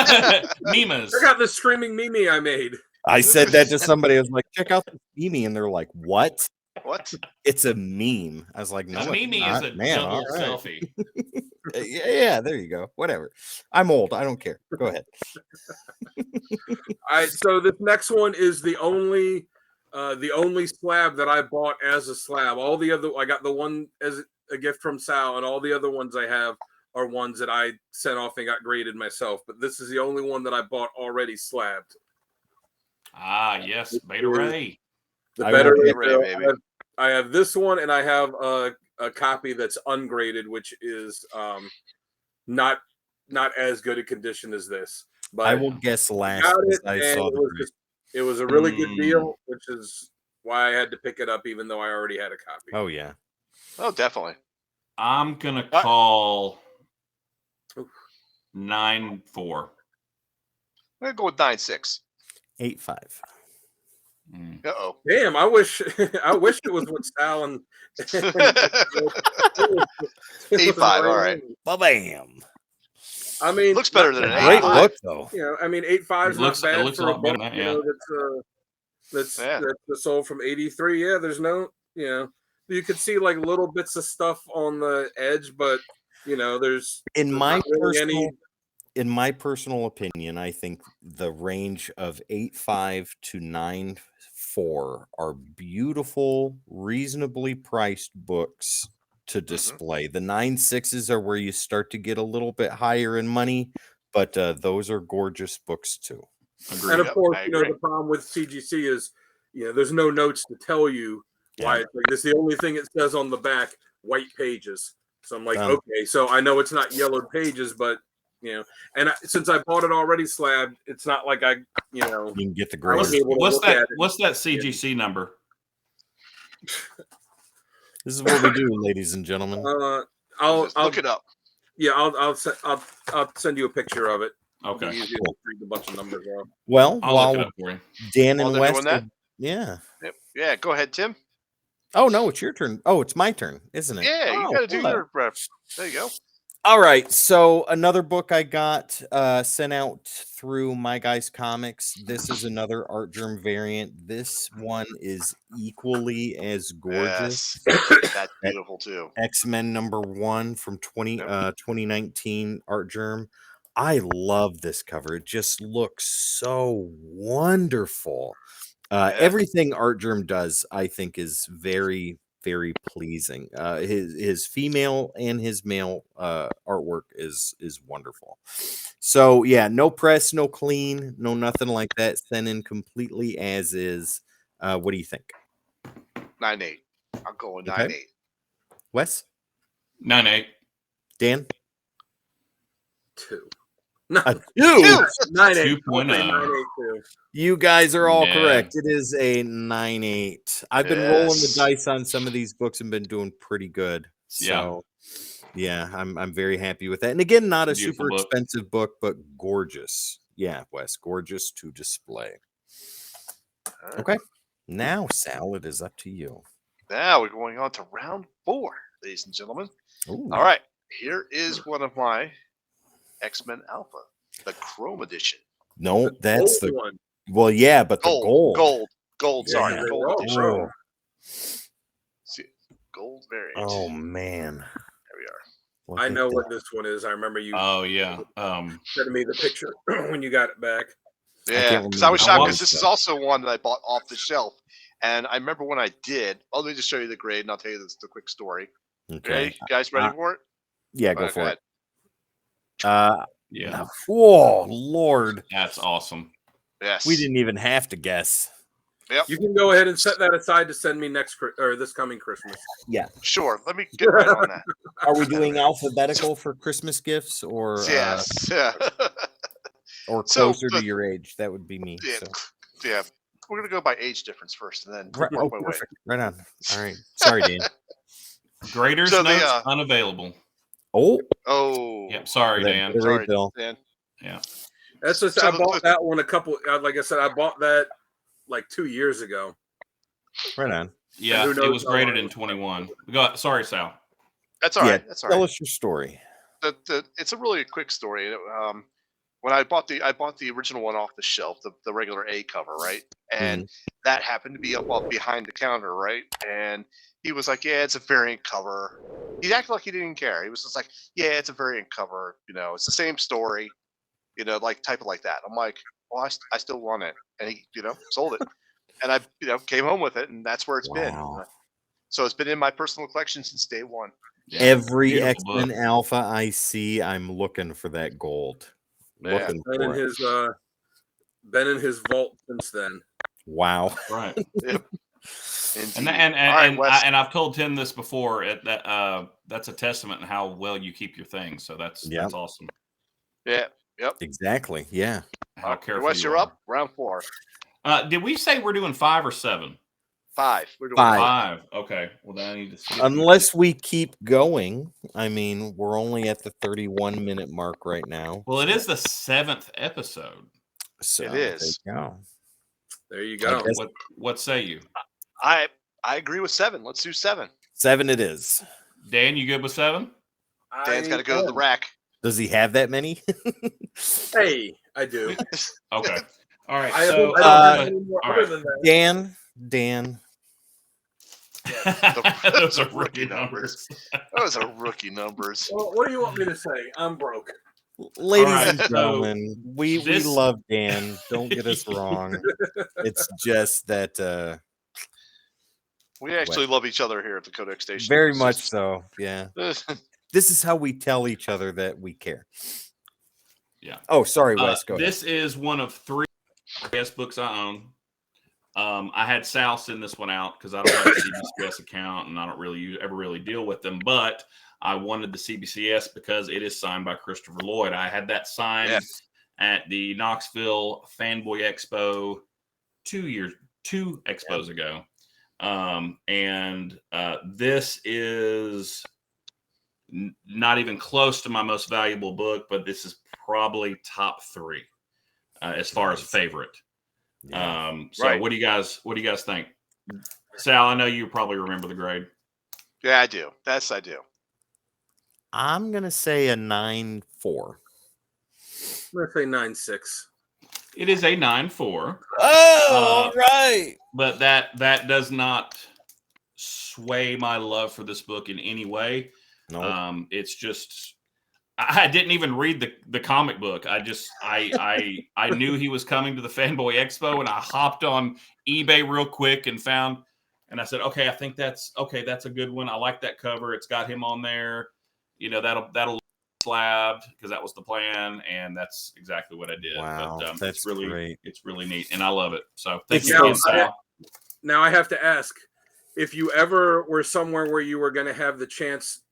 Speaker 4: I got the screaming Mimi I made.
Speaker 2: I said that to somebody. I was like, check out the meme, and they're like, what?
Speaker 1: What?
Speaker 2: It's a meme. I was like, no,
Speaker 3: A meme is a double
Speaker 2: all right.
Speaker 3: selfie.
Speaker 2: Yeah, there you go. Whatever. I'm old. I don't care. Go ahead.
Speaker 4: All right, so this next one is the only slab that I bought as a slab. All the other, I got the one as a gift from Sal, and all the other ones I have are ones that I sent off and got graded myself. But this is the only one that I bought already slabbed.
Speaker 3: Ah, yes, Beta Ray.
Speaker 4: The Beta
Speaker 1: Ray, baby.
Speaker 4: I have this one, and I have a copy that's ungraded, which is not as good a condition as this. But
Speaker 2: I will guess last. I saw
Speaker 4: it was a really good deal, which is why I had to pick it up, even though I already had a copy.
Speaker 2: Oh yeah.
Speaker 1: Oh, definitely.
Speaker 3: I'm gonna call 9.4.
Speaker 1: I'm gonna go with 9.6.
Speaker 2: 8.5.
Speaker 1: Uh-oh.
Speaker 4: Damn, I wish it was what Sal and
Speaker 1: 8.5. All right.
Speaker 2: Bam.
Speaker 4: I mean,
Speaker 1: Looks better than an
Speaker 2: Great
Speaker 1: 8.5.
Speaker 2: book though.
Speaker 4: You know, I mean, 8.5 is not bad
Speaker 3: looks
Speaker 4: for
Speaker 3: a
Speaker 4: a
Speaker 3: lot better
Speaker 4: book.
Speaker 3: than that,
Speaker 4: That's sold from 83. Yeah, there's no, you could see like little bits of stuff on the edge, but there's
Speaker 2: In my
Speaker 4: not really
Speaker 2: personal in my personal opinion, I think the range of 8.5 to 9.4 are beautiful, reasonably priced books to display. The 9.6s are where you start to get a little bit higher in money, but those are gorgeous books too.
Speaker 3: Agreed.
Speaker 4: And of course,
Speaker 1: I
Speaker 4: you know,
Speaker 1: agree.
Speaker 4: the problem with CGC is, you know, there's no notes to tell you why it's like this. The only thing it says on the back, white pages. So I'm like,
Speaker 2: Done.
Speaker 4: okay, so I know it's not yellowed pages, but you know, and since I bought it already slabbed, it's not like I, you know,
Speaker 2: You can get the
Speaker 4: I was
Speaker 2: graders.
Speaker 4: able to
Speaker 3: What's
Speaker 4: look at
Speaker 3: that?
Speaker 4: it.
Speaker 3: What's that CGC number?
Speaker 2: This is what we do, ladies and gentlemen.
Speaker 4: I'll
Speaker 1: look it up.
Speaker 4: Yeah, I'll send you a picture of it.
Speaker 3: Okay.
Speaker 4: It'll be easy to read a bunch of numbers off.
Speaker 2: Well,
Speaker 3: I'll
Speaker 2: while
Speaker 3: look it up for you.
Speaker 2: Dan
Speaker 1: While
Speaker 2: and
Speaker 1: they're
Speaker 2: Wes,
Speaker 1: doing that?
Speaker 2: yeah.
Speaker 1: Yep. Yeah, go ahead, Tim.
Speaker 2: Oh no, it's your turn. Oh, it's my turn, isn't it?
Speaker 1: Yeah, you
Speaker 2: Oh,
Speaker 1: got to do
Speaker 2: hello.
Speaker 1: your rep. There you go.
Speaker 2: All right, so another book I got sent out through My Guys Comics. This is another Art Germ variant. This one is equally as gorgeous.
Speaker 1: Yes, that's beautiful too.
Speaker 2: X-Men #1 from 2019 Art Germ. I love this cover. It just looks so wonderful. Everything Art Germ does, I think, is very, very pleasing. His female and his male artwork is wonderful. So yeah, no press, no clean, no nothing like that. Sent in completely as is. What do you think,
Speaker 1: 9.8. I'm going
Speaker 2: Okay.
Speaker 1: 9.8.
Speaker 2: Wes?
Speaker 3: 9.8.
Speaker 2: Dan?
Speaker 4: 2.
Speaker 2: A 2.
Speaker 4: 9.8.
Speaker 3: 2.0.
Speaker 2: You guys are all
Speaker 3: Yeah.
Speaker 2: correct. It is a 9.8. I've been rolling the dice on some of these books and been doing pretty good. So yeah, I'm very happy with that. And again, not a
Speaker 3: Beautiful
Speaker 2: super
Speaker 3: book.
Speaker 2: expensive book, but gorgeous. Yeah, Wes, gorgeous to display. Okay. Now, Sal, it is up to you.
Speaker 1: Now we're going on to round 4, ladies and gentlemen.
Speaker 2: Ooh.
Speaker 1: All right, here is one of my X-Men Alpha, the Chrome Edition.
Speaker 2: No, that's the
Speaker 4: one.
Speaker 2: well, yeah, but the gold.
Speaker 1: Gold. Sorry,
Speaker 4: Yeah,
Speaker 1: gold
Speaker 4: they're all
Speaker 1: edition.
Speaker 2: Oh,
Speaker 1: See, gold variant.
Speaker 2: oh man.
Speaker 1: There we are.
Speaker 2: Look
Speaker 4: I
Speaker 2: at
Speaker 4: know
Speaker 2: that.
Speaker 4: what this one is. I remember you
Speaker 3: Oh yeah.
Speaker 4: sending me the picture when you got it back.
Speaker 1: Yeah,
Speaker 2: can't
Speaker 1: because I was
Speaker 2: remember
Speaker 1: shocked
Speaker 2: the
Speaker 1: because this is
Speaker 2: stuff.
Speaker 1: also one that I bought off the shelf. And I remember when I did. Let me just show you the grade, and I'll tell you the quick story.
Speaker 2: Okay.
Speaker 1: Okay, you guys ready for it?
Speaker 2: Yeah, go
Speaker 1: All right,
Speaker 2: for
Speaker 1: ahead.
Speaker 2: it.
Speaker 3: Yeah.
Speaker 2: Oh Lord.
Speaker 3: That's awesome.
Speaker 1: Yes.
Speaker 2: We didn't even have to guess.
Speaker 1: Yep.
Speaker 4: You can go ahead and set that aside to send me this coming Christmas.
Speaker 2: Yeah.
Speaker 1: Sure. Let me get right on that.
Speaker 2: Are we doing alphabetical for Christmas gifts or
Speaker 1: Yes. Yeah.
Speaker 2: or
Speaker 1: So,
Speaker 2: closer to your age? That would be me.
Speaker 1: Yeah.
Speaker 2: So.
Speaker 1: Yeah. We're gonna go by age difference first, and then
Speaker 2: Right,
Speaker 1: work
Speaker 2: oh,
Speaker 1: my way.
Speaker 2: perfect. Right on. All right. Sorry, Dan.
Speaker 3: Graders
Speaker 1: So the,
Speaker 3: notes unavailable.
Speaker 2: Oh,
Speaker 1: Oh.
Speaker 3: Yep. Sorry,
Speaker 2: that
Speaker 3: Dan.
Speaker 2: better
Speaker 1: Sorry,
Speaker 2: rate bill.
Speaker 1: Dan.
Speaker 3: Yeah.
Speaker 4: That's just
Speaker 1: So
Speaker 4: I
Speaker 1: the-
Speaker 4: bought that one a couple. Like I said, I bought that like 2 years ago.
Speaker 2: Right on.
Speaker 3: Yeah.
Speaker 4: who
Speaker 3: It
Speaker 4: knows
Speaker 3: was
Speaker 4: how
Speaker 3: graded
Speaker 4: long
Speaker 3: in
Speaker 4: it was.
Speaker 3: 21. Go. Sorry, Sal.
Speaker 1: That's all
Speaker 2: Yeah,
Speaker 1: right. That's all
Speaker 2: tell
Speaker 1: right.
Speaker 2: us your story.
Speaker 1: It's a really quick story. When I bought the original one off the shelf, the regular A cover, right? And that happened to be up behind the counter, right? And he was like, "Yeah, it's a variant cover." He acted like he didn't care. He was just like, "Yeah, it's a variant cover. You know, it's the same story. You know, like type it like that." I'm like, "Well, I still want it," and he, sold it, and I, came home with it, and that's where it's been.
Speaker 2: Wow.
Speaker 1: So it's been in my personal collection since day one.
Speaker 3: Yeah.
Speaker 2: Every
Speaker 3: Beautiful
Speaker 2: X-Men
Speaker 3: book.
Speaker 2: Alpha I see, I'm looking for that gold.
Speaker 1: Yeah.
Speaker 2: Looking
Speaker 4: Been in
Speaker 2: for it.
Speaker 4: his been in his vault since then.
Speaker 2: Wow.
Speaker 3: Right.
Speaker 1: Yep.
Speaker 3: And
Speaker 1: Indeed.
Speaker 3: and
Speaker 1: All right, Wes.
Speaker 3: I've told Tim this before. That's a testament in how well you keep your things. So that's awesome.
Speaker 1: Yeah. Yep.
Speaker 2: Exactly. Yeah.
Speaker 3: How careful
Speaker 1: Wes,
Speaker 3: you
Speaker 1: you're
Speaker 3: are.
Speaker 1: up. Round 4.
Speaker 3: Did we say we're doing 5 or 7?
Speaker 1: 5. We're doing
Speaker 2: 5.
Speaker 3: 5. Okay. Well, then I need to skip
Speaker 2: Unless we keep going. I mean, we're only at the 31-minute mark right now.
Speaker 3: Well, it is the 7th episode.
Speaker 2: So
Speaker 1: It is.
Speaker 2: There you go.
Speaker 4: There you
Speaker 2: I
Speaker 4: go.
Speaker 2: guess-
Speaker 3: What say you?
Speaker 1: I agree with 7. Let's do 7.
Speaker 2: 7 it is.
Speaker 3: Dan, you good with 7?
Speaker 1: Dan's got to go to the rack.
Speaker 2: Does he have that many?
Speaker 4: Hey, I do.
Speaker 3: Okay. All right.
Speaker 4: I
Speaker 3: So
Speaker 4: don't have any more
Speaker 3: all
Speaker 4: other
Speaker 3: right.
Speaker 4: than that.
Speaker 2: Dan.
Speaker 3: Those are rookie numbers.
Speaker 1: Those are rookie numbers.
Speaker 4: Well, what do you want me to say? I'm broke.
Speaker 2: Ladies
Speaker 3: right,
Speaker 2: and
Speaker 3: so
Speaker 2: gentlemen, we
Speaker 3: this-
Speaker 2: love Dan. Don't get us wrong. It's just that
Speaker 1: We actually love each other here at the Codex Station.
Speaker 2: very
Speaker 1: It's
Speaker 2: much
Speaker 1: just-
Speaker 2: so. Yeah. This is how we tell each other that we care.
Speaker 3: Yeah.
Speaker 2: Oh, sorry, Wes. Go ahead.
Speaker 3: This is one of 3 CBCS books I own. I had Sal send this one out because I don't have a CBCS account and I don't ever really deal with them. But I wanted the CBCS because it is signed by Christopher Lloyd. I had that signed at the Knoxville Fanboy Expo 2 expos ago. This is not even close to my most valuable book, but this is probably top 3 as far as favorite. So what do you guys think? Sal, I know you probably remember the grade.
Speaker 1: Yeah, I do. I do.
Speaker 2: I'm gonna say a 9.4.
Speaker 4: I'm gonna say 9.6.
Speaker 3: It is a 9.4.
Speaker 2: Oh, all right.
Speaker 3: But that does not sway my love for this book in any way.
Speaker 2: No.
Speaker 3: It's just I didn't even read the comic book. I knew he was coming to the Fanboy Expo, and I hopped on eBay real quick and found, and I said, okay, I think that's a good one. I like that cover. It's got him on there. You know, that'll slabbed because that was the plan, and that's exactly what I did.
Speaker 2: Wow,
Speaker 3: but
Speaker 2: that's
Speaker 3: it's really
Speaker 2: great.
Speaker 3: It's really neat, and I love it. So thank
Speaker 2: It's
Speaker 3: you again, Sal.
Speaker 4: Now I have to ask, if you ever were somewhere where you were going to have the chance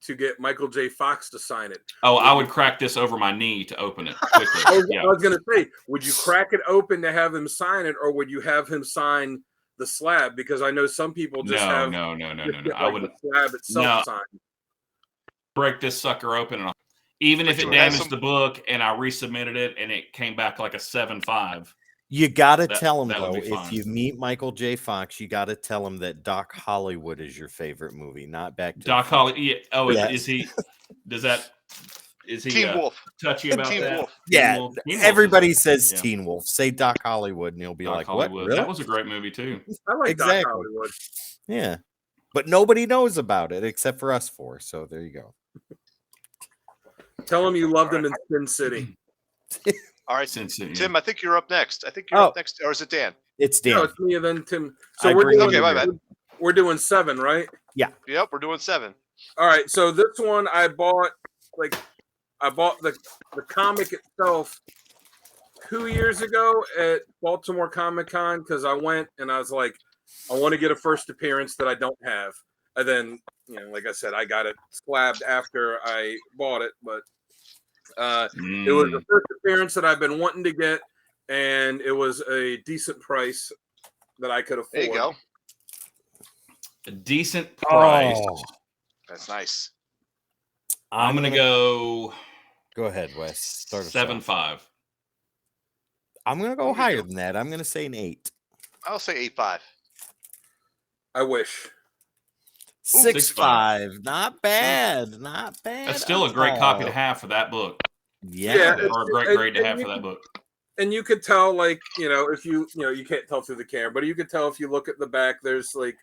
Speaker 4: to get Michael J. Fox to sign it.
Speaker 3: Oh, I would crack this over my knee to open it quickly.
Speaker 4: I was going to say, would you crack it open to have him sign it, or would you have him sign the slab? Because I know some people just have
Speaker 3: no.
Speaker 4: Like
Speaker 3: I wouldn't.
Speaker 4: the slab itself signed.
Speaker 3: Break this sucker open, and even if it damaged the book, and I resubmitted it, and it came back like a 7.5.
Speaker 2: You gotta tell him though, if
Speaker 3: fine.
Speaker 2: you meet Michael J. Fox, you gotta tell him that Doc Hollywood is your favorite movie, not Back to
Speaker 3: Doc Hollywood. Yeah. Oh,
Speaker 2: yes.
Speaker 3: Is he? Is he
Speaker 1: Teen Wolf
Speaker 3: touchy about
Speaker 1: Teen
Speaker 3: that?
Speaker 1: Wolf.
Speaker 2: Yeah,
Speaker 3: Teen Wolf
Speaker 2: everybody says Teen Wolf. Say Doc Hollywood, and he'll be
Speaker 3: Doc
Speaker 2: like,
Speaker 3: Hollywood.
Speaker 2: "What? Really?
Speaker 3: That was a great movie too.
Speaker 4: I like
Speaker 2: Exactly.
Speaker 4: Doc Hollywood.
Speaker 2: Yeah, but nobody knows about it except for us four. So there you go.
Speaker 4: Tell him you loved him in Sin City.
Speaker 1: All right,
Speaker 3: Sin City.
Speaker 1: Tim, I think you're up next. I think you're up next, or is it Dan?
Speaker 2: It's Dan.
Speaker 4: No, it's me and then Tim. So
Speaker 2: I
Speaker 4: we're
Speaker 2: bring
Speaker 4: doing,
Speaker 1: Okay, my bad.
Speaker 4: we're doing 7, right?
Speaker 1: Yep, we're doing 7.
Speaker 4: All right. So this one I bought the comic itself 2 years ago at Baltimore Comic Con because I went and I was like, I want to get a first appearance that I don't have. And then, like I said, I got it slabbed after I bought it, but it was the first appearance that I've been wanting to get, and it was a decent price that I could afford.
Speaker 1: There you go.
Speaker 3: A decent price.
Speaker 2: Oh,
Speaker 1: That's nice.
Speaker 3: I'm gonna go.
Speaker 2: Go ahead, Wes. Start us
Speaker 3: 7.5.
Speaker 2: off. I'm gonna go higher than that. I'm gonna say an 8.
Speaker 1: I'll say 8.5.
Speaker 4: I wish.
Speaker 2: 6.5. Not bad. Not bad.
Speaker 3: That's still a great copy to have for that book.
Speaker 2: Yeah.
Speaker 3: Or a great grade to have for that book.
Speaker 4: And you could tell, like, if you can't tell through the camera, but you could tell if you look at the back, there's like,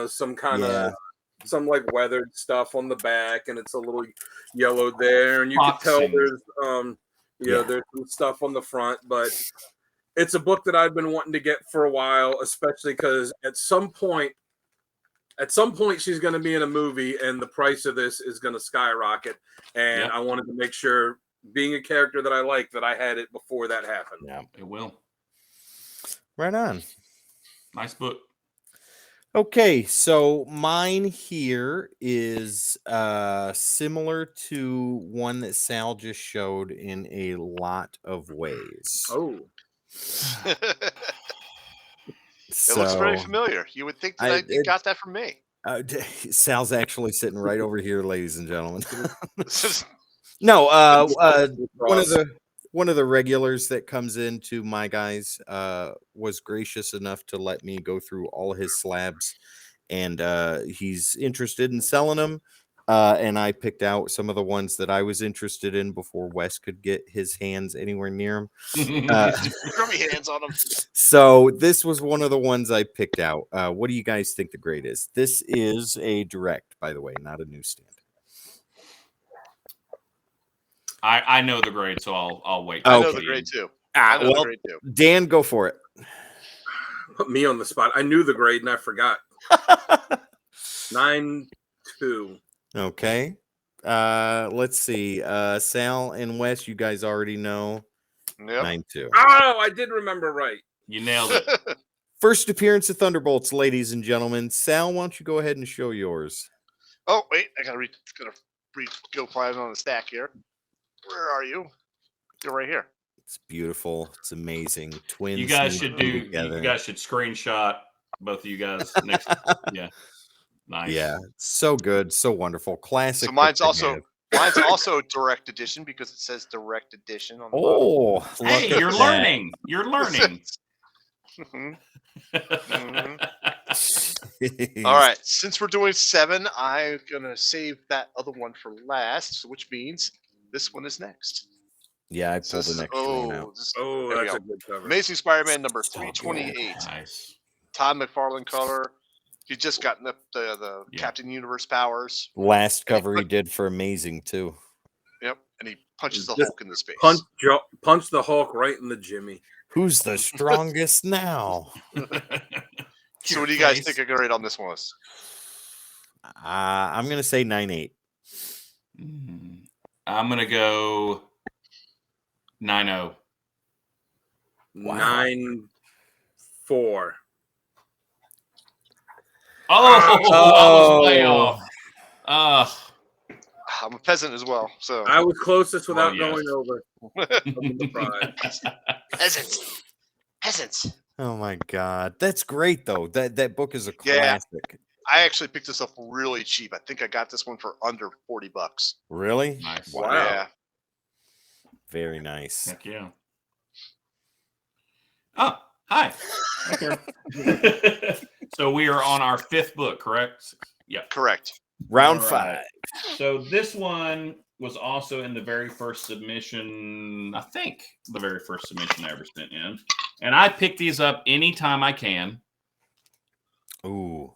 Speaker 4: some kind of some like weathered stuff on the back, and it's a little yellowed there, and you can tell there's there's some stuff on the front, but it's a book that I've been wanting to get for a while, especially because at some point she's going to be in a movie, and the price of this is going to skyrocket, and I wanted to make sure, being a character that I like, that I had it before that happened.
Speaker 2: Yeah,
Speaker 3: it will.
Speaker 2: Right on.
Speaker 3: Nice book.
Speaker 2: Okay, so mine here is similar to one that Sal just showed in a lot of ways.
Speaker 4: Oh.
Speaker 1: It looks very familiar. You would think that you got that from me.
Speaker 2: Sal's actually sitting right over here, ladies and gentlemen.
Speaker 1: No,
Speaker 2: one of the regulars that comes into my guys was gracious enough to let me go through all his slabs, and he's interested in selling them. And I picked out some of the ones that I was interested in before Wes could get his hands anywhere near them.
Speaker 1: Throw me hands on them.
Speaker 2: So this was one of the ones I picked out. What do you guys think the grade is? This is a direct, by the way, not a newsstand.
Speaker 3: I know the grade, so I'll wait.
Speaker 1: I know
Speaker 2: Okay.
Speaker 1: the grade too.
Speaker 2: Ah,
Speaker 1: I know the
Speaker 2: well,
Speaker 1: grade too.
Speaker 2: Dan, go for it.
Speaker 4: Put me on the spot. I knew the grade and I forgot. 9-2.
Speaker 2: Okay. Let's see. Sal and Wes, you guys already know.
Speaker 1: Yep.
Speaker 2: 9-2.
Speaker 4: Oh, I did remember right.
Speaker 3: You nailed it.
Speaker 2: First appearance of Thunderbolts, ladies and gentlemen. Sal, why don't you go ahead and show yours?
Speaker 1: Oh wait, I gotta go find on the stack here. Where are you? You're right here.
Speaker 2: It's beautiful. It's amazing. Twins.
Speaker 3: You guys
Speaker 2: need
Speaker 3: should
Speaker 2: to be
Speaker 3: do.
Speaker 2: together.
Speaker 3: You guys should screenshot both of you guys next. Yeah. Nice.
Speaker 2: Yeah, so good, so wonderful, classic.
Speaker 1: So mine's
Speaker 2: book to have.
Speaker 1: also direct edition because it says direct edition on the
Speaker 2: Oh, look
Speaker 3: Hey,
Speaker 2: at
Speaker 3: you're
Speaker 2: that.
Speaker 3: learning. You're learning.
Speaker 1: bottom. All right, since we're doing 7, I'm gonna save that other one for last, which means this one is next.
Speaker 2: Yeah, I
Speaker 1: So
Speaker 2: pulled
Speaker 1: this
Speaker 2: an
Speaker 1: is,
Speaker 2: extra one out.
Speaker 4: Oh,
Speaker 1: there we
Speaker 4: that's
Speaker 1: go.
Speaker 4: a good cover.
Speaker 1: Amazing Spider-Man number
Speaker 2: So
Speaker 1: 328.
Speaker 3: Nice.
Speaker 1: Todd McFarlane color. He just gotten the
Speaker 3: Yeah.
Speaker 1: Captain Universe powers.
Speaker 2: Last cover he did for Amazing too.
Speaker 1: Yep, and he punches the
Speaker 4: Just
Speaker 1: Hulk in the face.
Speaker 4: Punch the Hulk right in the Jimmy.
Speaker 2: Who's the strongest now?
Speaker 1: So what do you guys think a grade on this one was?
Speaker 2: I'm gonna say 9-8.
Speaker 3: I'm gonna go 9-0.
Speaker 2: Wow.
Speaker 4: 9-4.
Speaker 3: Oh, I was way off.
Speaker 1: I'm a peasant as well, so
Speaker 4: I was closest without
Speaker 3: Well, yes.
Speaker 4: going over.
Speaker 1: peasants.
Speaker 2: Oh my god, that's great though. That book is a
Speaker 1: Yeah.
Speaker 2: classic.
Speaker 1: I actually picked this up really cheap. I think I got this one for under $40.
Speaker 2: Really?
Speaker 3: Nice.
Speaker 4: Wow.
Speaker 1: Yeah.
Speaker 2: Very nice.
Speaker 3: Heck yeah. Oh, hi. So we are on our 5th book, correct? Yep.
Speaker 1: Correct.
Speaker 2: Round
Speaker 3: All
Speaker 2: 5.
Speaker 3: right. So this one was also in the very first submission. I think the very first submission I ever sent in, and I pick these up anytime I can.
Speaker 2: Ooh.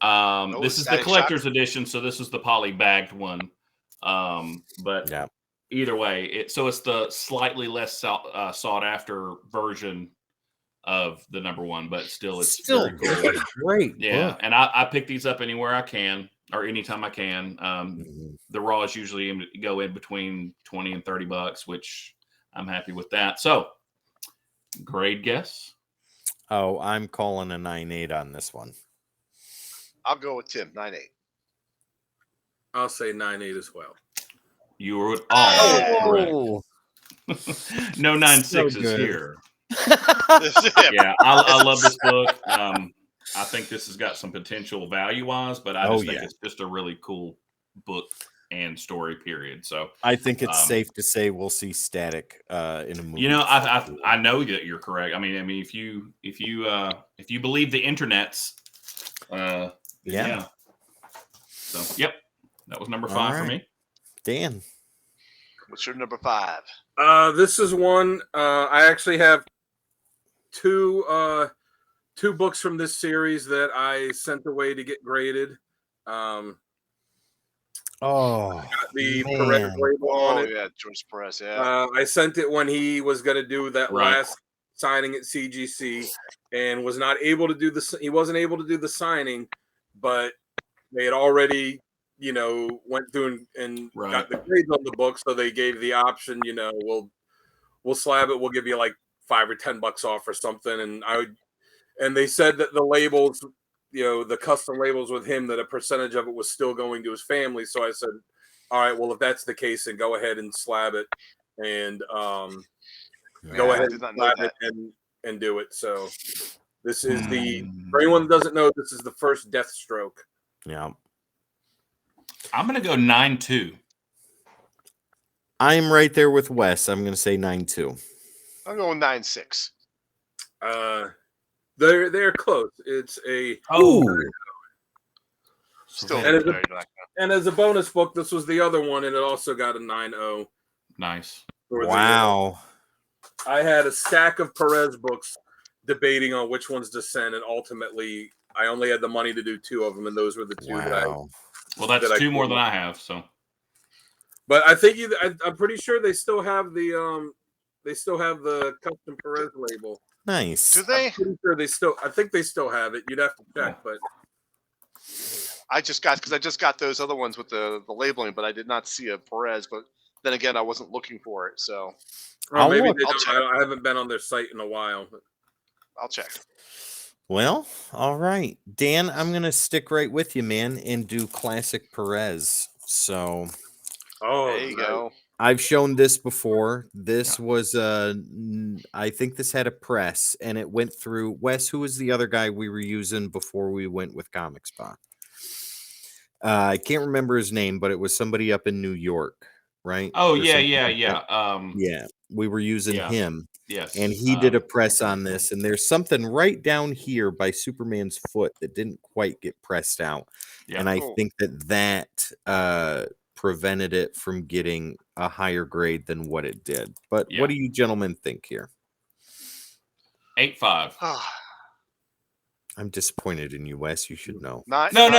Speaker 3: This is the
Speaker 1: Static
Speaker 3: collector's edition, so this is the poly bagged one. But
Speaker 2: Yeah.
Speaker 3: either way, it's the slightly less sought after version of the number 1, but still it's very cool.
Speaker 2: Great.
Speaker 3: Yeah,
Speaker 2: book.
Speaker 3: and I pick these up anywhere I can or anytime I can.
Speaker 2: Mhm.
Speaker 3: The raws usually go in between $20 and $30, which I'm happy with that. So, grade guess?
Speaker 2: Oh, I'm calling a 9-8 on this one.
Speaker 1: I'll go with Tim, 9-8.
Speaker 4: I'll say 9-8 as well.
Speaker 3: You were all correct.
Speaker 2: Oh.
Speaker 3: No 9.6
Speaker 2: So
Speaker 3: is
Speaker 2: good.
Speaker 3: here. Yeah, I love this book. I think this has got some potential value-wise, but I just think it's just a really cool book and story period. So
Speaker 2: I think it's safe to say we'll see Static in a movie.
Speaker 3: you know, I know that you're correct. I mean, if you believe the internets, yeah. So yep, that was number 5 for me.
Speaker 2: Dan.
Speaker 1: What's your number 5?
Speaker 4: This is one. I actually have two books from this series that I sent away to get graded.
Speaker 2: Oh,
Speaker 4: The
Speaker 2: man.
Speaker 4: Perez label on
Speaker 1: Oh
Speaker 4: it.
Speaker 1: yeah, George Perez. Yeah.
Speaker 4: I sent it when he was going to do that
Speaker 3: Right.
Speaker 4: last signing at CGC, and was not able to do the. He wasn't able to do the signing, but they had already, went through and
Speaker 3: Right.
Speaker 4: got the grades on the book, so they gave the option. We'll slab it. We'll give you like $5 or $10 off or something. And they said that the labels, the custom labels with him, that a percentage of it was still going to his family. So I said, all right, well, if that's the case, then go ahead and slab it, and go ahead
Speaker 1: I
Speaker 4: and
Speaker 1: did not know
Speaker 4: slab
Speaker 1: that.
Speaker 4: it and do it. So this is for anyone that doesn't know, this is the first Deathstroke.
Speaker 2: Yeah.
Speaker 3: I'm gonna go 9.2.
Speaker 2: I'm right there with Wes. I'm going to say 9-2.
Speaker 1: I'm going 9-6.
Speaker 4: They're close. It's a
Speaker 1: Still
Speaker 4: And it's a-
Speaker 1: very black.
Speaker 4: and as a bonus book, this was the other one, and it also got a 9.0.
Speaker 3: Nice.
Speaker 4: for the-
Speaker 2: Wow.
Speaker 4: I had a stack of Perez books debating on which ones to send, and ultimately I only had the money to do 2 of them, and those were the 2 that I.
Speaker 2: Wow.
Speaker 3: Well, that's
Speaker 4: That I
Speaker 3: 2 more
Speaker 4: couldn't-
Speaker 3: than I have. So
Speaker 4: But I think I'm pretty sure they still have the custom Perez label.
Speaker 2: Nice.
Speaker 1: Do they?
Speaker 4: I'm pretty sure I think they still have it. You'd have to check, but
Speaker 1: I just got those other ones with the labeling, but I did not see a Perez. But then again, I wasn't looking for it, so
Speaker 2: I'll
Speaker 4: maybe
Speaker 2: look.
Speaker 4: they
Speaker 1: I'll
Speaker 4: don't.
Speaker 1: check.
Speaker 4: I haven't been on their site in a while. But
Speaker 1: I'll check.
Speaker 2: Well, all right, Dan, I'm gonna stick right with you, man, and do classic Perez. So
Speaker 4: oh,
Speaker 1: There you go.
Speaker 2: I've shown this before. This was I think this had a press, and it went through. Wes, who was the other guy we were using before we went with Comic Spot? I can't remember his name, but it was somebody up in New York, right?
Speaker 3: Oh
Speaker 2: Or
Speaker 3: yeah,
Speaker 2: something
Speaker 3: yeah,
Speaker 2: like
Speaker 3: yeah.
Speaker 2: that. Yeah, we were using
Speaker 3: yeah.
Speaker 2: him.
Speaker 3: Yes.
Speaker 2: And he did a press on this, and there's something right down here by Superman's foot that didn't quite get pressed out.
Speaker 3: Yeah.
Speaker 2: And I
Speaker 1: Cool.
Speaker 2: think that prevented it from getting a higher grade than what it did. But
Speaker 3: Yeah.
Speaker 2: what do you gentlemen think here?
Speaker 3: 8.5.
Speaker 2: I'm disappointed in you, Wes. You should know.
Speaker 3: No. I know.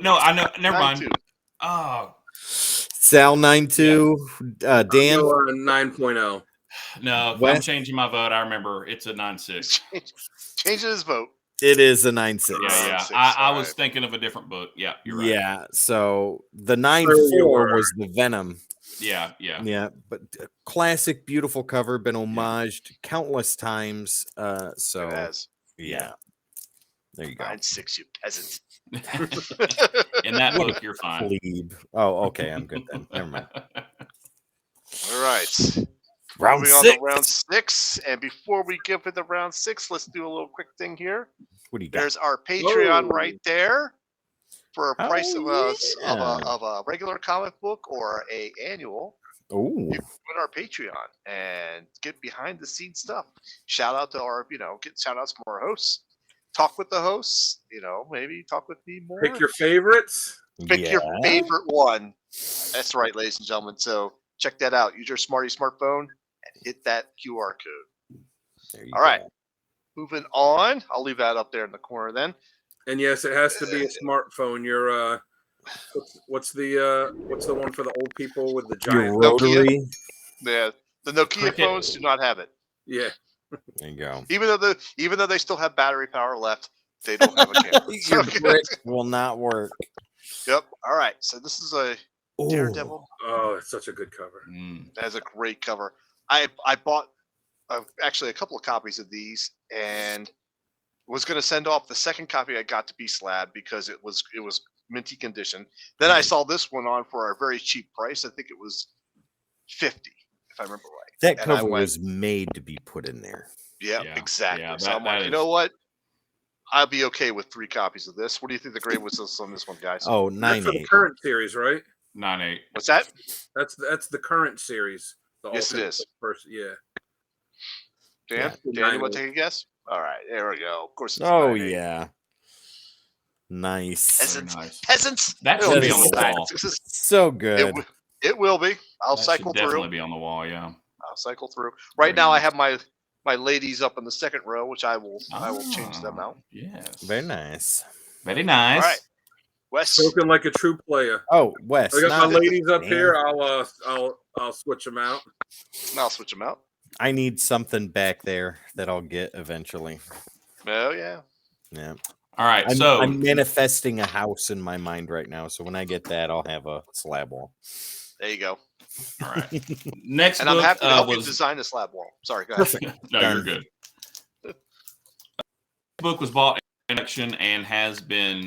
Speaker 3: Never
Speaker 1: 9.2.
Speaker 3: mind. Oh
Speaker 2: Sal 9.2, Dan.
Speaker 4: 9.0.
Speaker 3: no,
Speaker 2: Wes?
Speaker 3: I'm changing my vote. I remember it's a 9.6.
Speaker 1: Changing his vote.
Speaker 2: It is a 9.6.
Speaker 3: Yeah.
Speaker 1: 9.6,
Speaker 3: I
Speaker 1: all
Speaker 3: was
Speaker 1: right.
Speaker 3: thinking of a different book. Yeah, you're right.
Speaker 2: Yeah. So the
Speaker 4: Sure you
Speaker 2: 9.4
Speaker 4: were.
Speaker 2: was the Venom.
Speaker 3: Yeah.
Speaker 2: Yeah, but classic, beautiful cover, been homaged countless times. So
Speaker 1: It has.
Speaker 2: yeah, there you go.
Speaker 1: 9.6, you peasant.
Speaker 3: In that book, you're fine.
Speaker 2: Plebe. Oh, okay, I'm good then. Never mind.
Speaker 1: All right.
Speaker 2: Round
Speaker 1: Moving on
Speaker 2: 6.
Speaker 1: to round 6. And before we get into round 6, let's do a little quick thing here.
Speaker 2: What do you got?
Speaker 1: There's our Patreon
Speaker 4: Whoa.
Speaker 1: right there for a price of
Speaker 2: yeah.
Speaker 1: a regular comic book or a annual.
Speaker 2: Oh,
Speaker 1: You can put our Patreon and get behind the scenes stuff. Shout out to our, get shout outs from our hosts. Talk with the hosts, maybe talk with me more.
Speaker 4: Pick your favorites.
Speaker 1: Pick your favorite one. That's right, ladies and gentlemen. So check that out. Use your smartphone and hit that QR code.
Speaker 2: There you
Speaker 1: All right.
Speaker 2: go.
Speaker 1: Moving on. I'll leave that up there in the corner then.
Speaker 4: And yes, it has to be a smartphone. Your what's the one for the old people with the
Speaker 2: Your
Speaker 4: giant?
Speaker 2: rotary.
Speaker 1: The Nokia
Speaker 3: Cricket.
Speaker 1: phones do not have it.
Speaker 4: Yeah.
Speaker 2: There you go.
Speaker 1: Even though they still have battery power left, they don't have a camera.
Speaker 2: Your brick will not work.
Speaker 1: Yep. All right. So this is a
Speaker 2: Ooh.
Speaker 1: Daredevil.
Speaker 4: Oh, it's such a good cover.
Speaker 1: That is a great cover. I bought actually a couple of copies of these and was going to send off the second copy I got to be Slabbed because it was minty condition. Then I saw this one on for a very cheap price. I think it was $50, if I remember right.
Speaker 2: That
Speaker 1: And I
Speaker 2: cover
Speaker 1: went,
Speaker 2: was made to be put in there.
Speaker 1: Yeah,
Speaker 3: Yeah,
Speaker 1: exactly.
Speaker 3: yeah,
Speaker 1: So
Speaker 3: that-
Speaker 1: I'm like,
Speaker 3: that
Speaker 1: you know
Speaker 3: is-
Speaker 1: what? I'll be okay with 3 copies of this. What do you think the grade was on this one, guys?
Speaker 2: Oh,
Speaker 4: That's for the
Speaker 2: 9.8.
Speaker 4: current series, right?
Speaker 3: 9.8.
Speaker 1: What's that?
Speaker 4: That's the current series. The
Speaker 1: Yes, it
Speaker 4: Ultimate
Speaker 1: is.
Speaker 4: First, yeah.
Speaker 1: Dan?
Speaker 2: Yeah.
Speaker 1: Dan, you want to take a guess? All right, there we go. Of course it's
Speaker 2: Oh
Speaker 1: 9.8.
Speaker 2: yeah. Nice.
Speaker 3: Very
Speaker 1: Peasants.
Speaker 3: nice.
Speaker 1: Peasants.
Speaker 3: That
Speaker 1: It'll
Speaker 3: should
Speaker 1: be
Speaker 3: be on the
Speaker 1: on
Speaker 3: wall.
Speaker 2: So
Speaker 1: It,
Speaker 2: good.
Speaker 1: w- it will be. I'll
Speaker 3: That
Speaker 1: cycle
Speaker 3: should definitely
Speaker 1: through.
Speaker 3: be on the wall. Yeah.
Speaker 1: I'll cycle through. Right
Speaker 3: Very
Speaker 1: now, I
Speaker 3: nice.
Speaker 1: have my ladies up in the second row, which I will change them out.
Speaker 3: Yes.
Speaker 2: Very nice.
Speaker 3: Very nice.
Speaker 1: All right. Wes.
Speaker 4: Spoken like a true player.
Speaker 2: Oh, Wes.
Speaker 4: I got
Speaker 2: not-
Speaker 4: my ladies up
Speaker 2: Dan.
Speaker 4: here. I'll switch them out.
Speaker 1: I'll switch them out.
Speaker 2: I need something back there that I'll get eventually.
Speaker 1: Oh yeah.
Speaker 2: Yeah.
Speaker 3: All right.
Speaker 2: I'm manifesting a house in my mind right now. So when I get that, I'll have a slab wall.
Speaker 1: There you go.
Speaker 3: all right. Next
Speaker 1: And I'm
Speaker 3: book
Speaker 1: happy to help you
Speaker 3: was
Speaker 1: design the slab wall. Sorry, go ahead.
Speaker 2: Perfect.
Speaker 3: no,
Speaker 2: Done.
Speaker 3: you're good. This book was bought in action and has been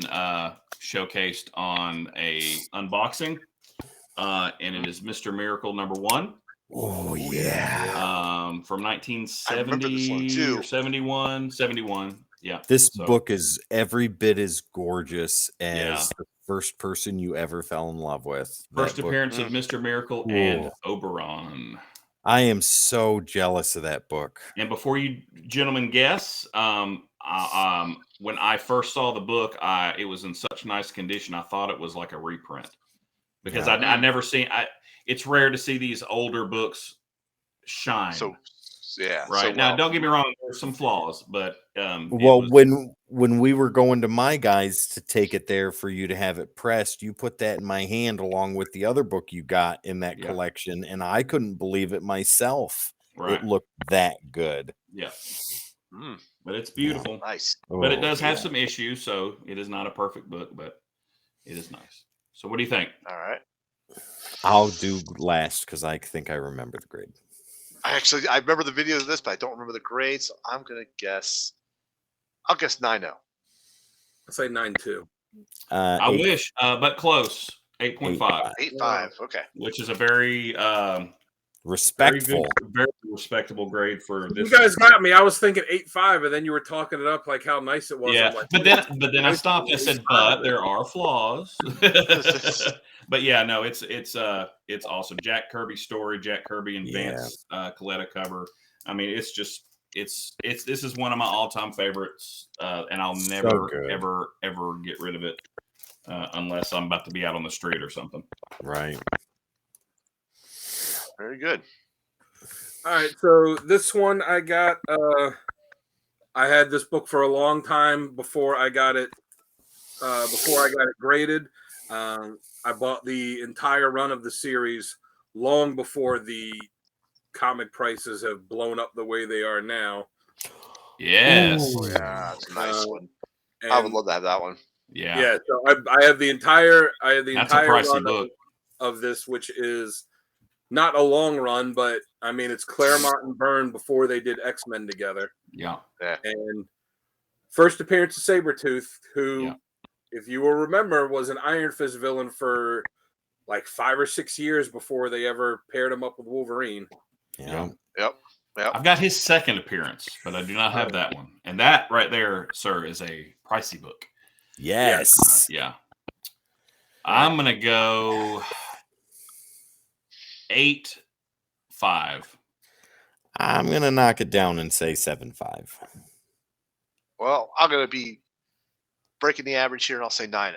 Speaker 3: showcased on a unboxing, and it is Mr. Miracle #1.
Speaker 2: Oh yeah.
Speaker 3: From
Speaker 1: I remember this one
Speaker 3: 1970
Speaker 1: too.
Speaker 3: or 71. Yeah.
Speaker 2: This
Speaker 3: So-
Speaker 2: book is every bit as gorgeous as
Speaker 3: Yeah.
Speaker 2: the first person you ever fell in love with.
Speaker 3: First
Speaker 2: That book-
Speaker 3: appearance of Mr. Miracle and
Speaker 2: Ooh.
Speaker 3: Oberon.
Speaker 2: I am so jealous of that book.
Speaker 3: And before you gentlemen guess, when I first saw the book, it was in such nice condition. I thought it was like a reprint because
Speaker 2: Yeah.
Speaker 3: I never seen. It's rare to see these older books shine.
Speaker 1: So Yeah.
Speaker 3: Right.
Speaker 1: So,
Speaker 3: Now,
Speaker 1: well,
Speaker 3: don't get me wrong, there's some flaws, but it
Speaker 2: Well,
Speaker 3: was-
Speaker 2: when we were going to my guys to take it there for you to have it pressed, you put that in my hand along with the other book you got in that
Speaker 3: Yeah.
Speaker 2: collection, and I couldn't believe it myself.
Speaker 3: right.
Speaker 2: It looked that good.
Speaker 3: Yeah.
Speaker 1: mm,
Speaker 3: But it's beautiful.
Speaker 1: nice.
Speaker 3: But it
Speaker 2: Oh,
Speaker 3: does have
Speaker 2: yeah.
Speaker 3: some issues, so it is not a perfect book, but it is nice. So what do you think?
Speaker 1: All right.
Speaker 2: I'll do last because I think I remember the grade.
Speaker 1: I remember the videos of this, but I don't remember the grade. So I'm gonna guess. I'll guess 9-0.
Speaker 4: I'll say 9-2.
Speaker 3: I
Speaker 2: Eight-
Speaker 3: wish, but close. 8.5,
Speaker 1: 8-5. Okay.
Speaker 3: which is a very
Speaker 2: respectful.
Speaker 3: very respectable grade for this.
Speaker 4: You guys got me. I was thinking 8-5, and then you were talking it up like how nice it was.
Speaker 3: Yeah,
Speaker 4: I'm like,
Speaker 3: but then I stopped and said, but there are flaws. But yeah, no, it's awesome. Jack Kirby's story, Jack Kirby and
Speaker 2: Yeah.
Speaker 3: Vance Coletta cover. I mean, it's just this is one of my all-time favorites, and I'll never
Speaker 2: good.
Speaker 3: ever get rid of it unless I'm about to be out on the street or something.
Speaker 2: Right.
Speaker 1: Very good.
Speaker 4: all right, so this one I got. I had this book for a long time before I got it. Graded. I bought the entire run of the series long before the comic prices have blown up the way they are now.
Speaker 3: Yes.
Speaker 2: Ooh.
Speaker 1: Yeah, it's a nice
Speaker 4: Uh,
Speaker 1: one. I would
Speaker 4: And
Speaker 1: love to have that one.
Speaker 3: Yeah.
Speaker 4: yeah, so I have the entire
Speaker 3: That's a
Speaker 4: entire
Speaker 3: pricey
Speaker 4: run
Speaker 3: book.
Speaker 4: of this, which is not a long run, but I mean it's Claremont and Byrne before they did X-Men together.
Speaker 3: Yeah.
Speaker 4: And first appearance of Sabretooth, who,
Speaker 3: Yeah.
Speaker 4: if you will remember, was an Iron Fist villain for like 5 or 6 years before they ever paired him up with Wolverine.
Speaker 2: Yeah.
Speaker 1: Yep.
Speaker 3: I've got his second appearance, but I do not have that one. And that right there, sir, is a pricey book.
Speaker 2: Yes.
Speaker 3: Yeah. I'm going to go 8.5.
Speaker 2: I'm gonna knock it down and say 7.5.
Speaker 1: Well, I'm gonna be breaking the average here, and I'll say 9-0.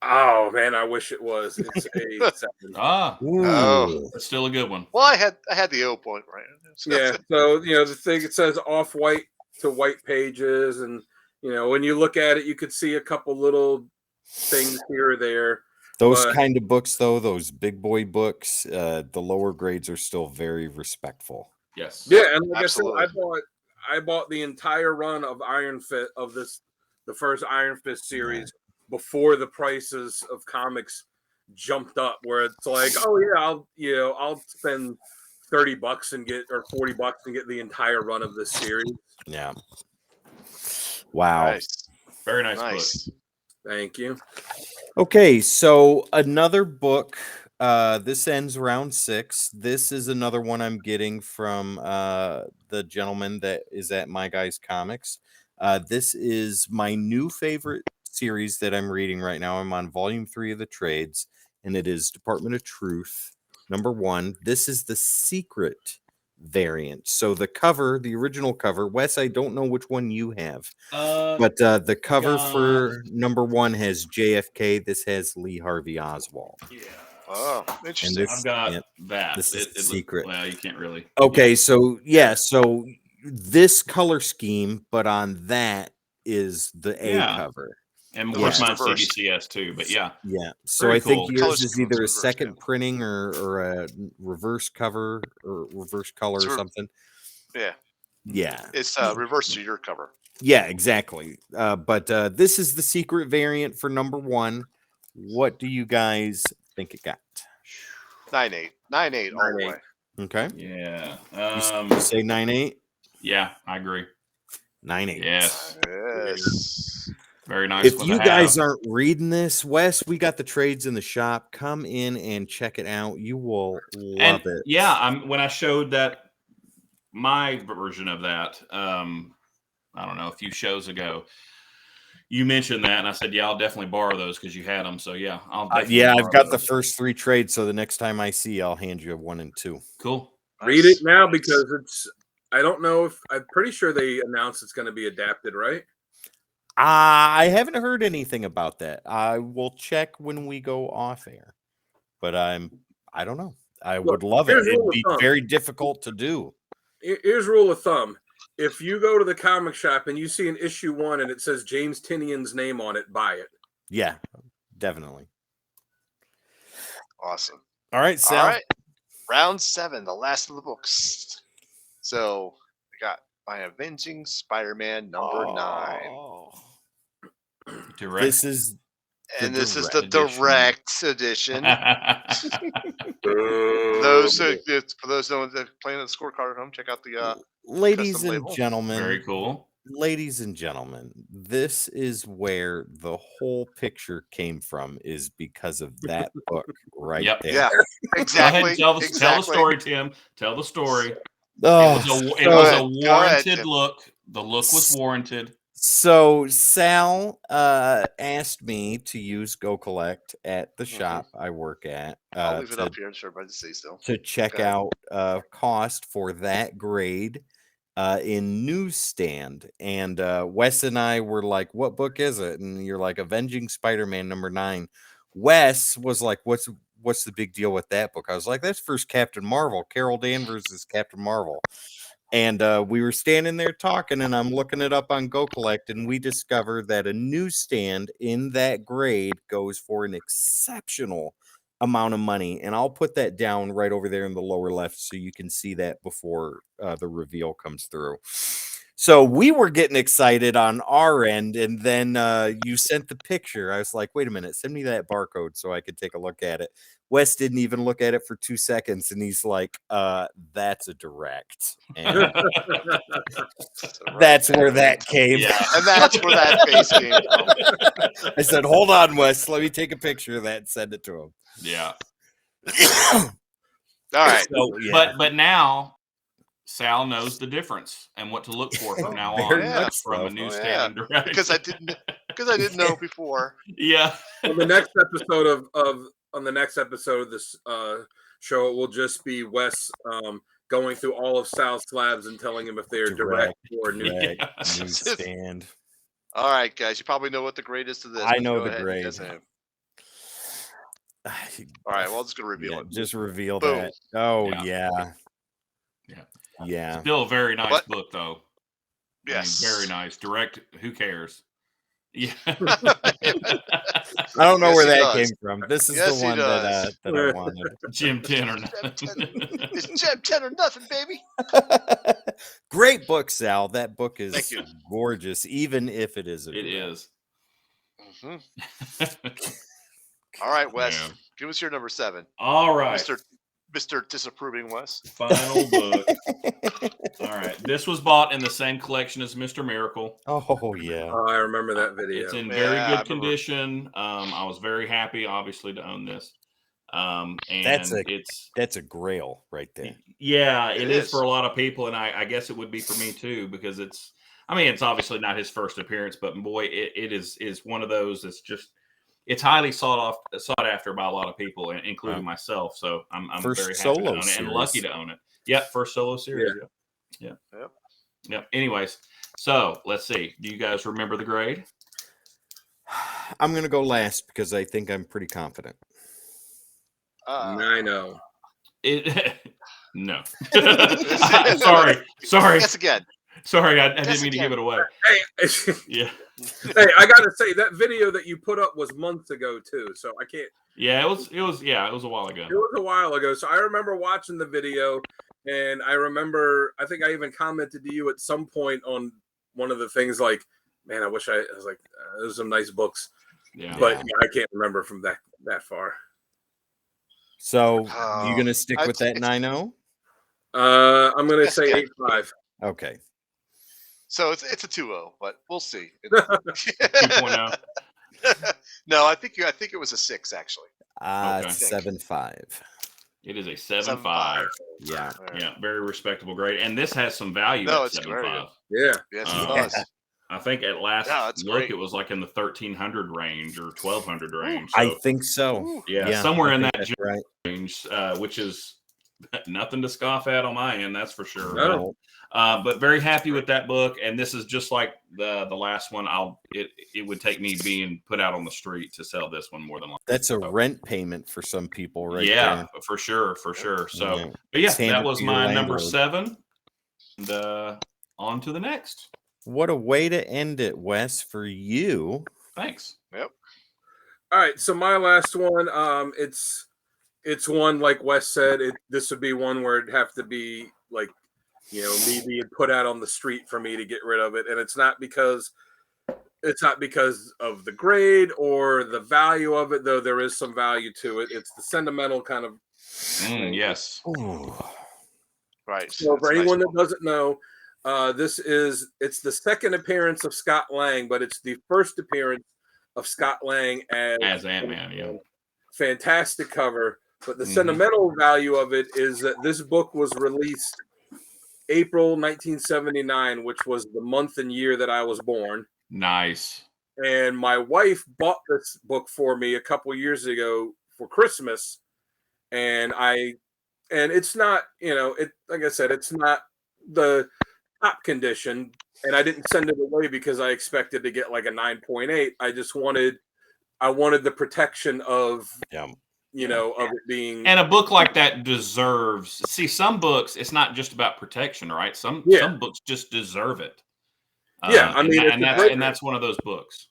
Speaker 4: Oh man, I wish it was. It's a 7.
Speaker 3: Ah,
Speaker 1: Oh.
Speaker 3: that's still a good one.
Speaker 1: Well, I had the 0 point right.
Speaker 4: Yeah, so the thing, it says off white to white pages, and when you look at it, you could see a couple little things here or there.
Speaker 2: Those
Speaker 4: But-
Speaker 2: kind of books, though, those big boy books, the lower grades are still very respectful.
Speaker 3: Yes.
Speaker 4: Yeah, and like
Speaker 1: Absolutely.
Speaker 4: I said, I bought the entire run of Iron Fist the first Iron Fist series before the prices of comics jumped up, where it's like, oh yeah, I'll spend $30 and get, or $40 and get the entire run of this series.
Speaker 2: Yeah. Wow.
Speaker 1: Nice.
Speaker 3: Very nice,
Speaker 1: Nice.
Speaker 4: Thank you.
Speaker 2: Okay, so another book. This ends round 6. This is another one I'm getting from the gentleman that is at My Guys Comics. This is my new favorite series that I'm reading right now. I'm on volume 3 of the trades, and it is Department of Truth #1. This is the secret variant. So the cover, the original cover, Wes, I don't know which one you have, but the cover for #1 has JFK. This has Lee Harvey Oswald.
Speaker 3: Yeah.
Speaker 1: Oh,
Speaker 2: And
Speaker 1: interesting.
Speaker 2: this,
Speaker 3: I've got
Speaker 2: yeah,
Speaker 3: that.
Speaker 2: this is the
Speaker 3: looks-
Speaker 2: secret.
Speaker 3: Well, you can't really.
Speaker 2: Okay, so yeah, so this color scheme, but on that is the A
Speaker 3: Yeah.
Speaker 2: cover.
Speaker 3: And of
Speaker 1: Yeah.
Speaker 3: course, mine's
Speaker 1: Reversed.
Speaker 3: CBCS too. But yeah,
Speaker 2: Yeah, so
Speaker 3: Very
Speaker 2: I think
Speaker 3: cool.
Speaker 2: yours
Speaker 1: Color
Speaker 2: is
Speaker 1: scheme
Speaker 2: either a
Speaker 1: reversed,
Speaker 2: second
Speaker 1: yeah.
Speaker 2: printing or a reverse cover or reverse color
Speaker 1: It's
Speaker 2: or
Speaker 1: re-
Speaker 2: something.
Speaker 1: Yeah,
Speaker 2: Yeah,
Speaker 1: it's reversed to your cover.
Speaker 2: yeah, exactly. But this is the secret variant for #1. What do you guys think it got?
Speaker 1: 9-8. 9-8 all the
Speaker 4: 9-8.
Speaker 1: way.
Speaker 2: Okay,
Speaker 3: yeah.
Speaker 2: you say 9.8,
Speaker 3: Yeah, I agree.
Speaker 2: 9.8.
Speaker 3: Yes,
Speaker 1: Yes.
Speaker 3: very nice.
Speaker 2: If
Speaker 3: one
Speaker 2: you
Speaker 3: to
Speaker 2: guys
Speaker 3: have.
Speaker 2: aren't reading this, Wes, we got the trades in the shop. Come in and check it out. You will love it.
Speaker 3: Yeah, when I showed that my version of that, I don't know, a few shows ago, you mentioned that, and I said, yeah, I'll definitely borrow those because you had them. So yeah, I'll definitely
Speaker 2: Yeah,
Speaker 3: borrow
Speaker 2: I've got the
Speaker 3: those.
Speaker 2: first 3 trades, so the next time I see you, I'll hand you 1 and 2.
Speaker 3: Cool.
Speaker 4: Read
Speaker 1: Nice.
Speaker 4: it now
Speaker 1: Nice.
Speaker 4: because I don't know if, I'm pretty sure they announced it's going to be adapted, right?
Speaker 2: I haven't heard anything about that. I will check when we go off air, but I don't know. I
Speaker 4: Look,
Speaker 2: would love it.
Speaker 4: here's a
Speaker 2: It'd
Speaker 4: rule of
Speaker 2: be
Speaker 4: thumb.
Speaker 2: very difficult to do.
Speaker 4: Here's rule of thumb. If you go to the comic shop and you see an issue 1 and it says James Tinian's name on it, buy it.
Speaker 2: Yeah, definitely.
Speaker 1: Awesome.
Speaker 2: All right, Sal.
Speaker 1: All right. Round 7, the last of the books. So I got my Avenging Spider-Man number 9.
Speaker 3: Direct.
Speaker 2: This is
Speaker 1: And
Speaker 2: the
Speaker 1: this is the
Speaker 3: edition.
Speaker 1: direct edition. For those that are playing the scorecard at home, check out the
Speaker 2: ladies
Speaker 1: custom
Speaker 2: and
Speaker 1: label.
Speaker 2: gentlemen.
Speaker 3: Very cool.
Speaker 2: Ladies and gentlemen, this is where the whole picture came from, is because of that book right
Speaker 3: Yep.
Speaker 2: there.
Speaker 1: Yeah,
Speaker 3: Go
Speaker 1: exactly.
Speaker 3: ahead and tell the
Speaker 1: exactly.
Speaker 3: story, Tim. Tell the story.
Speaker 2: Oh,
Speaker 3: It was a
Speaker 1: Go ahead,
Speaker 3: warranted
Speaker 1: Tim.
Speaker 3: look. The look was warranted.
Speaker 2: So Sal asked me to use Go Collect at the shop I work at.
Speaker 1: I'll leave it up here for everybody to see still.
Speaker 2: To check
Speaker 1: Go ahead.
Speaker 2: out cost for that grade in newsstand. And Wes and I were like, what book is it? And you're like, Avenging Spider-Man number 9. Wes was like, what's the big deal with that book? I was like, that's first Captain Marvel. Carol Danvers is Captain Marvel. And we were standing there talking, and I'm looking it up on Go Collect, and we discovered that a newsstand in that grade goes for an exceptional amount of money. And I'll put that down right over there in the lower left so you can see that before the reveal comes through. So we were getting excited on our end, and then you sent the picture. I was like, wait a minute, send me that barcode so I could take a look at it. Wes didn't even look at it for 2 seconds, and he's like, that's a direct. And that's where that came.
Speaker 3: Yeah.
Speaker 1: And that's where that face came from.
Speaker 2: I said, hold on, Wes, let me take a picture of that and send it to him.
Speaker 3: Yeah.
Speaker 1: All right.
Speaker 2: So, yeah.
Speaker 3: But now Sal knows the difference and what to look for from now
Speaker 2: Very
Speaker 3: on.
Speaker 1: much
Speaker 3: From a
Speaker 2: so.
Speaker 3: newsstand and direct.
Speaker 1: Because I didn't know before.
Speaker 3: Yeah.
Speaker 4: On the next episode of this show, it will just be Wes going through all of Sal's slabs and telling him if they're direct or new.
Speaker 2: Direct newsstand.
Speaker 1: All right, guys, you probably know what the grade is to this.
Speaker 2: I
Speaker 1: but
Speaker 2: know
Speaker 1: go
Speaker 2: the
Speaker 1: ahead,
Speaker 2: grade.
Speaker 1: you guys know. All right, well, I'm just gonna reveal it.
Speaker 2: Just reveal
Speaker 1: Boom.
Speaker 2: that. Oh
Speaker 3: Yeah.
Speaker 2: yeah.
Speaker 3: Still a very nice
Speaker 1: What?
Speaker 3: book, though.
Speaker 1: Yes.
Speaker 3: I mean, very nice. Direct. Who cares? Yeah.
Speaker 2: I don't know
Speaker 1: Yes,
Speaker 2: where
Speaker 1: he
Speaker 2: that
Speaker 1: does.
Speaker 2: came from. This is
Speaker 1: Yes,
Speaker 2: the
Speaker 1: he
Speaker 2: one that
Speaker 1: does.
Speaker 2: I wanted.
Speaker 3: Jim 10 or
Speaker 1: It's Jim 10 or nothing, baby.
Speaker 2: Great book, Sal. That book
Speaker 1: Thank
Speaker 2: is
Speaker 1: you.
Speaker 2: gorgeous, even if it is a
Speaker 3: It
Speaker 2: direct.
Speaker 3: is.
Speaker 1: All right, Wes,
Speaker 3: Yeah.
Speaker 1: give us your number 7.
Speaker 3: All right.
Speaker 1: Mr. Disapproving Wes.
Speaker 3: Final book. All right. This was bought in the same collection as Mr. Miracle.
Speaker 2: Oh yeah.
Speaker 4: I remember that video.
Speaker 3: It's in
Speaker 1: Yeah,
Speaker 3: very
Speaker 1: I
Speaker 3: good
Speaker 1: remember.
Speaker 3: condition. I was very happy, obviously, to own this. And
Speaker 2: That's a grail right there.
Speaker 3: yeah,
Speaker 1: It
Speaker 3: it is
Speaker 1: is.
Speaker 3: for a lot of people, and I guess it would be for me too, because it's obviously not his first appearance, but boy, it is one of those that's just, it's highly sought after by a lot of people, including myself. So I'm
Speaker 2: First
Speaker 3: very happy
Speaker 2: solo
Speaker 3: to own it and
Speaker 2: series.
Speaker 3: lucky to own it. Yep, first solo series. Yeah. Yep. Anyways, so let's see. Do you guys remember the grade?
Speaker 2: I'm gonna go last because I think I'm pretty confident.
Speaker 4: I know.
Speaker 3: No. Sorry.
Speaker 1: Guess again.
Speaker 3: Sorry, I didn't
Speaker 1: Guess
Speaker 3: mean to
Speaker 1: again.
Speaker 3: give it away.
Speaker 4: Hey,
Speaker 3: Yeah.
Speaker 4: hey, I gotta say that video that you put up was months ago too, so I can't.
Speaker 3: Yeah, it was a while ago.
Speaker 4: It was a while ago, so I remember watching the video, and I think I even commented to you at some point on one of the things like, "Man, I was like, there's some nice books,"
Speaker 3: Yeah.
Speaker 4: but yeah, I can't remember from that far.
Speaker 2: So
Speaker 1: Oh,
Speaker 2: you gonna stick with that
Speaker 1: it's-
Speaker 2: 9-0?
Speaker 4: I'm gonna
Speaker 1: Yes,
Speaker 4: say
Speaker 1: yeah.
Speaker 4: 8-5.
Speaker 2: Okay.
Speaker 1: So it's a 2-0, but we'll see.
Speaker 3: 2.0.
Speaker 1: No, I think it was a 6 actually.
Speaker 3: Okay.
Speaker 2: 7.5.
Speaker 3: It is a 7.5.
Speaker 2: Yeah.
Speaker 3: Yeah, very respectable grade. And this has some value
Speaker 1: No,
Speaker 3: at
Speaker 1: it's very
Speaker 3: 7.5.
Speaker 4: Yeah.
Speaker 1: Yes,
Speaker 3: Oh.
Speaker 1: it does.
Speaker 3: I think at last
Speaker 1: Yeah, it's
Speaker 3: look,
Speaker 1: great.
Speaker 3: it was like in the 1,300 range or 1,200 range.
Speaker 2: I
Speaker 3: So,
Speaker 2: think so.
Speaker 1: Ooh.
Speaker 3: yeah, somewhere
Speaker 2: I
Speaker 3: in
Speaker 2: think
Speaker 3: that
Speaker 2: that's right.
Speaker 3: range, which is nothing to scoff at on my end, that's for sure.
Speaker 4: No.
Speaker 3: But very happy with that book, and this is just like the last one. It would take me being put out on the street to sell this one more than likely.
Speaker 2: That's a rent payment for some people, right?
Speaker 3: Yeah,
Speaker 2: there.
Speaker 3: for sure. So,
Speaker 2: Yeah.
Speaker 3: but yeah,
Speaker 2: Hand
Speaker 3: that
Speaker 2: it
Speaker 3: was
Speaker 2: to your
Speaker 3: my number
Speaker 2: landlord.
Speaker 3: 7. And on to the next.
Speaker 2: What a way to end it, Wes, for you.
Speaker 3: Thanks.
Speaker 1: Yep.
Speaker 4: All right, so my last one, it's one like Wes said. This would be one where it'd have to be like, me being put out on the street for me to get rid of it, and it's not because of the grade or the value of it, though there is some value to it. It's the sentimental kind of thing.
Speaker 3: Yes.
Speaker 2: Ooh.
Speaker 1: Right.
Speaker 4: So for anyone that doesn't know, it's the second appearance of Scott Lang, but it's the first appearance of Scott Lang as
Speaker 3: Ant-Man. Yeah.
Speaker 4: Fantastic cover. But the sentimental value of it is that this book was released April 1979, which was the month and year that I was born.
Speaker 3: Nice.
Speaker 4: And my wife bought this book for me a couple years ago for Christmas, and it's not, like I said, it's not the top condition, and I didn't send it away because I expected to get like a 9.8. I wanted the protection of of it being,
Speaker 3: and a book like that deserves. See, some books, it's not just about protection, right? Some books just deserve it.
Speaker 4: I mean,
Speaker 3: and that's one of those books.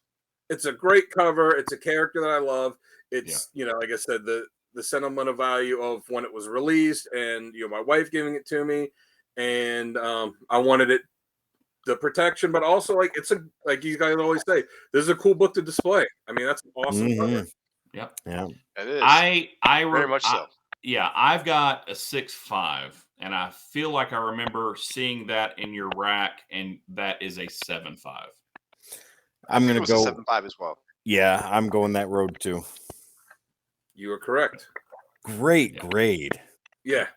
Speaker 4: It's a great cover. It's a character that I love. It's like I said, the sentimental value of when it was released, and my wife giving it to me, and I wanted the protection, but also like like you guys always say, this is a cool book to display. I mean, that's an awesome cover.
Speaker 3: Yep.
Speaker 2: Yeah.
Speaker 1: It is.
Speaker 3: I
Speaker 1: very much so.
Speaker 3: I've got a 6.5, and I feel like I remember seeing that in your rack, and that is a 7.5.
Speaker 2: I'm going to go
Speaker 1: 7.5 as well.
Speaker 2: Yeah, I'm going that road too.
Speaker 4: You are correct.
Speaker 2: Great grade.
Speaker 4: Yeah.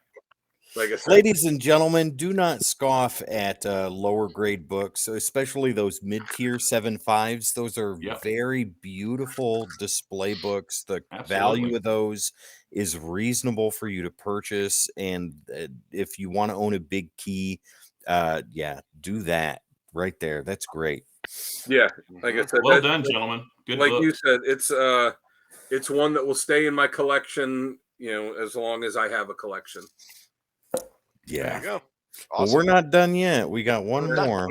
Speaker 4: Like I said,
Speaker 2: ladies and gentlemen, do not scoff at lower grade books, especially those mid-tier 7.5s. Those are very beautiful display books. The value of those is reasonable for you to purchase, and if you want to own a big key, do that right there. That's great.
Speaker 4: Yeah, like I said,
Speaker 3: well done, gentlemen. Good
Speaker 4: like
Speaker 3: book.
Speaker 4: you said, it's one that will stay in my collection, as long as I have a collection.
Speaker 2: Yeah.
Speaker 1: There you go.
Speaker 2: Awesome. Well, we're not done yet. We got one more.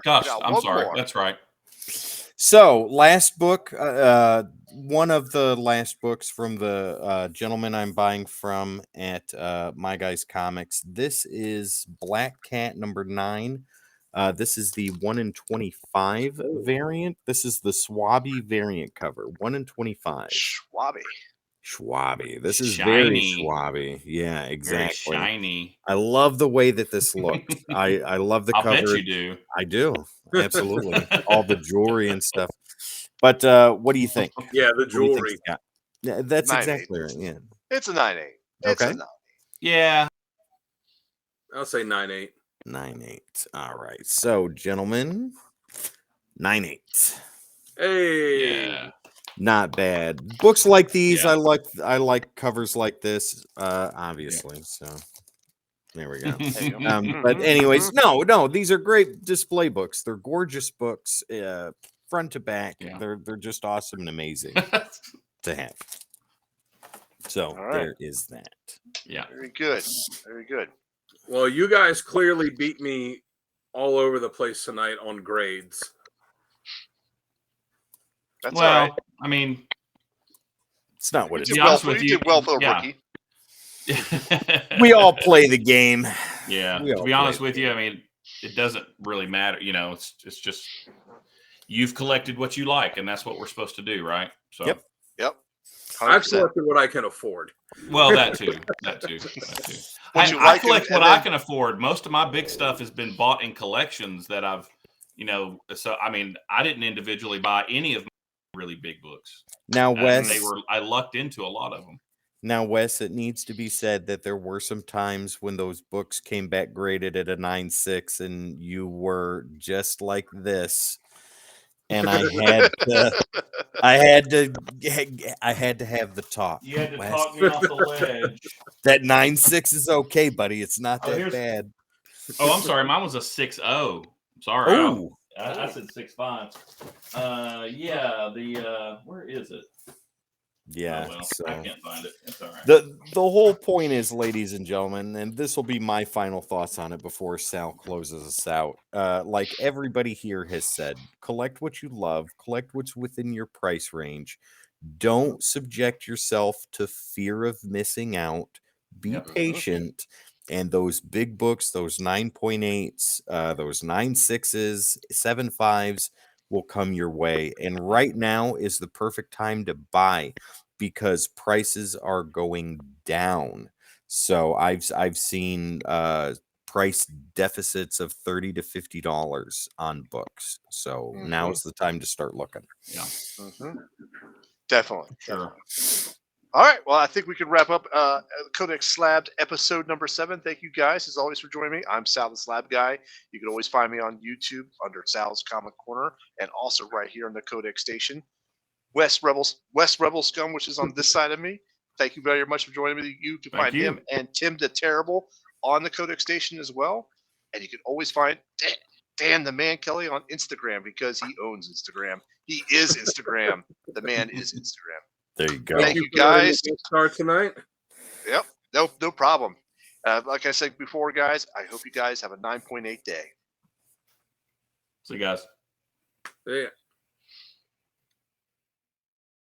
Speaker 3: Gosh, I'm sorry. That's right.
Speaker 2: So, last book, one of the last books from the gentleman I'm buying from at My Guys Comics. This is Black Cat number 9. This is the 1 in 25 variant. This is the Swabby variant cover. 1 in 25. Schwabby. This is very Schwabby. Yeah, exactly.
Speaker 3: Very shiny.
Speaker 2: I love the way that this looks. I love the cover.
Speaker 3: I bet you do.
Speaker 2: I do. Absolutely. All the jewelry and stuff. But what do you think?
Speaker 4: Yeah, the jewelry.
Speaker 2: Yeah, that's 9/8. Exactly right. Yeah.
Speaker 1: It's a 9.8.
Speaker 2: It's
Speaker 1: a 9.
Speaker 3: Yeah.
Speaker 4: I'll say 9.8.
Speaker 2: 9.8. All right. So, gentlemen, 9.8.
Speaker 4: Hey.
Speaker 3: Yeah.
Speaker 2: Not bad. Books like these, I like covers like this, obviously. So there we go. But anyways, no, these are great display books. They're gorgeous books, front to back.
Speaker 3: Yeah.
Speaker 2: They're just awesome and amazing to have. So there is that.
Speaker 3: Yeah.
Speaker 1: Very good. Very good.
Speaker 4: Well, you guys clearly beat me all over the place tonight on grades.
Speaker 1: That's all right.
Speaker 3: I mean,
Speaker 2: it's not what it's.
Speaker 1: You did well for a rookie.
Speaker 2: We all play the game.
Speaker 3: Yeah. To be honest with you, I mean, it doesn't really matter. It's just you've collected what you like, and that's what we're supposed to do, right? So.
Speaker 1: Yep. 100%.
Speaker 4: I've collected what I can afford.
Speaker 3: Well, that too. I collect what I can afford. Most of my big stuff has been bought in collections that I've, so I mean, I didn't individually buy any of my really big books.
Speaker 2: Now, Wes,
Speaker 3: I lucked into a lot of them.
Speaker 2: Now, Wes, it needs to be said that there were some times when those books came back graded at a 9.6, and you were just like this. And I had to have the talk.
Speaker 3: You had to talk me off the ledge.
Speaker 2: That 9.6 is okay, buddy. It's not that bad.
Speaker 3: Oh, I'm sorry. Mine was a 6.0. Sorry.
Speaker 2: Oh,
Speaker 3: I said 6.5. Yeah. Where is it?
Speaker 2: Yeah.
Speaker 3: Oh, well,
Speaker 2: So
Speaker 3: I can't find it. It's all right.
Speaker 2: the whole point is, ladies and gentlemen, and this will be my final thoughts on it before Sal closes us out. Like everybody here has said, collect what you love, collect what's within your price range. Don't subject yourself to fear of missing out. Be
Speaker 3: Yep.
Speaker 2: patient. And those big books, those 9.8s, those 9.6s, 7.5s will come your way. And right now is the perfect time to buy because prices are going down. So I've seen price deficits of $30 to $50 on books. So now's the time to start looking.
Speaker 3: Yeah.
Speaker 1: Definitely.
Speaker 3: Sure.
Speaker 1: Definitely. All right. Well, I think we can wrap up Codex Slabbed episode number 7. Thank you guys, as always, for joining me. I'm Sal the Slab Guy. You can always find me on YouTube under Sal's Comic Corner and also right here on the Codex station. West Rebel Scum, which is on this side of me. Thank you very much for joining me. You can
Speaker 3: Thank
Speaker 1: find
Speaker 3: you.
Speaker 1: him and Tim the Terrible on the Codex station as well. And you can always find Dan the Man Kelly on Instagram because he owns Instagram. He is Instagram. The man is Instagram.
Speaker 2: There you go.
Speaker 1: Thank you
Speaker 4: for letting
Speaker 1: guys.
Speaker 4: me start tonight.
Speaker 1: Yep. No problem. Like I said before, guys, I hope you guys have a 9.8 day.
Speaker 3: See you guys.
Speaker 4: Yeah.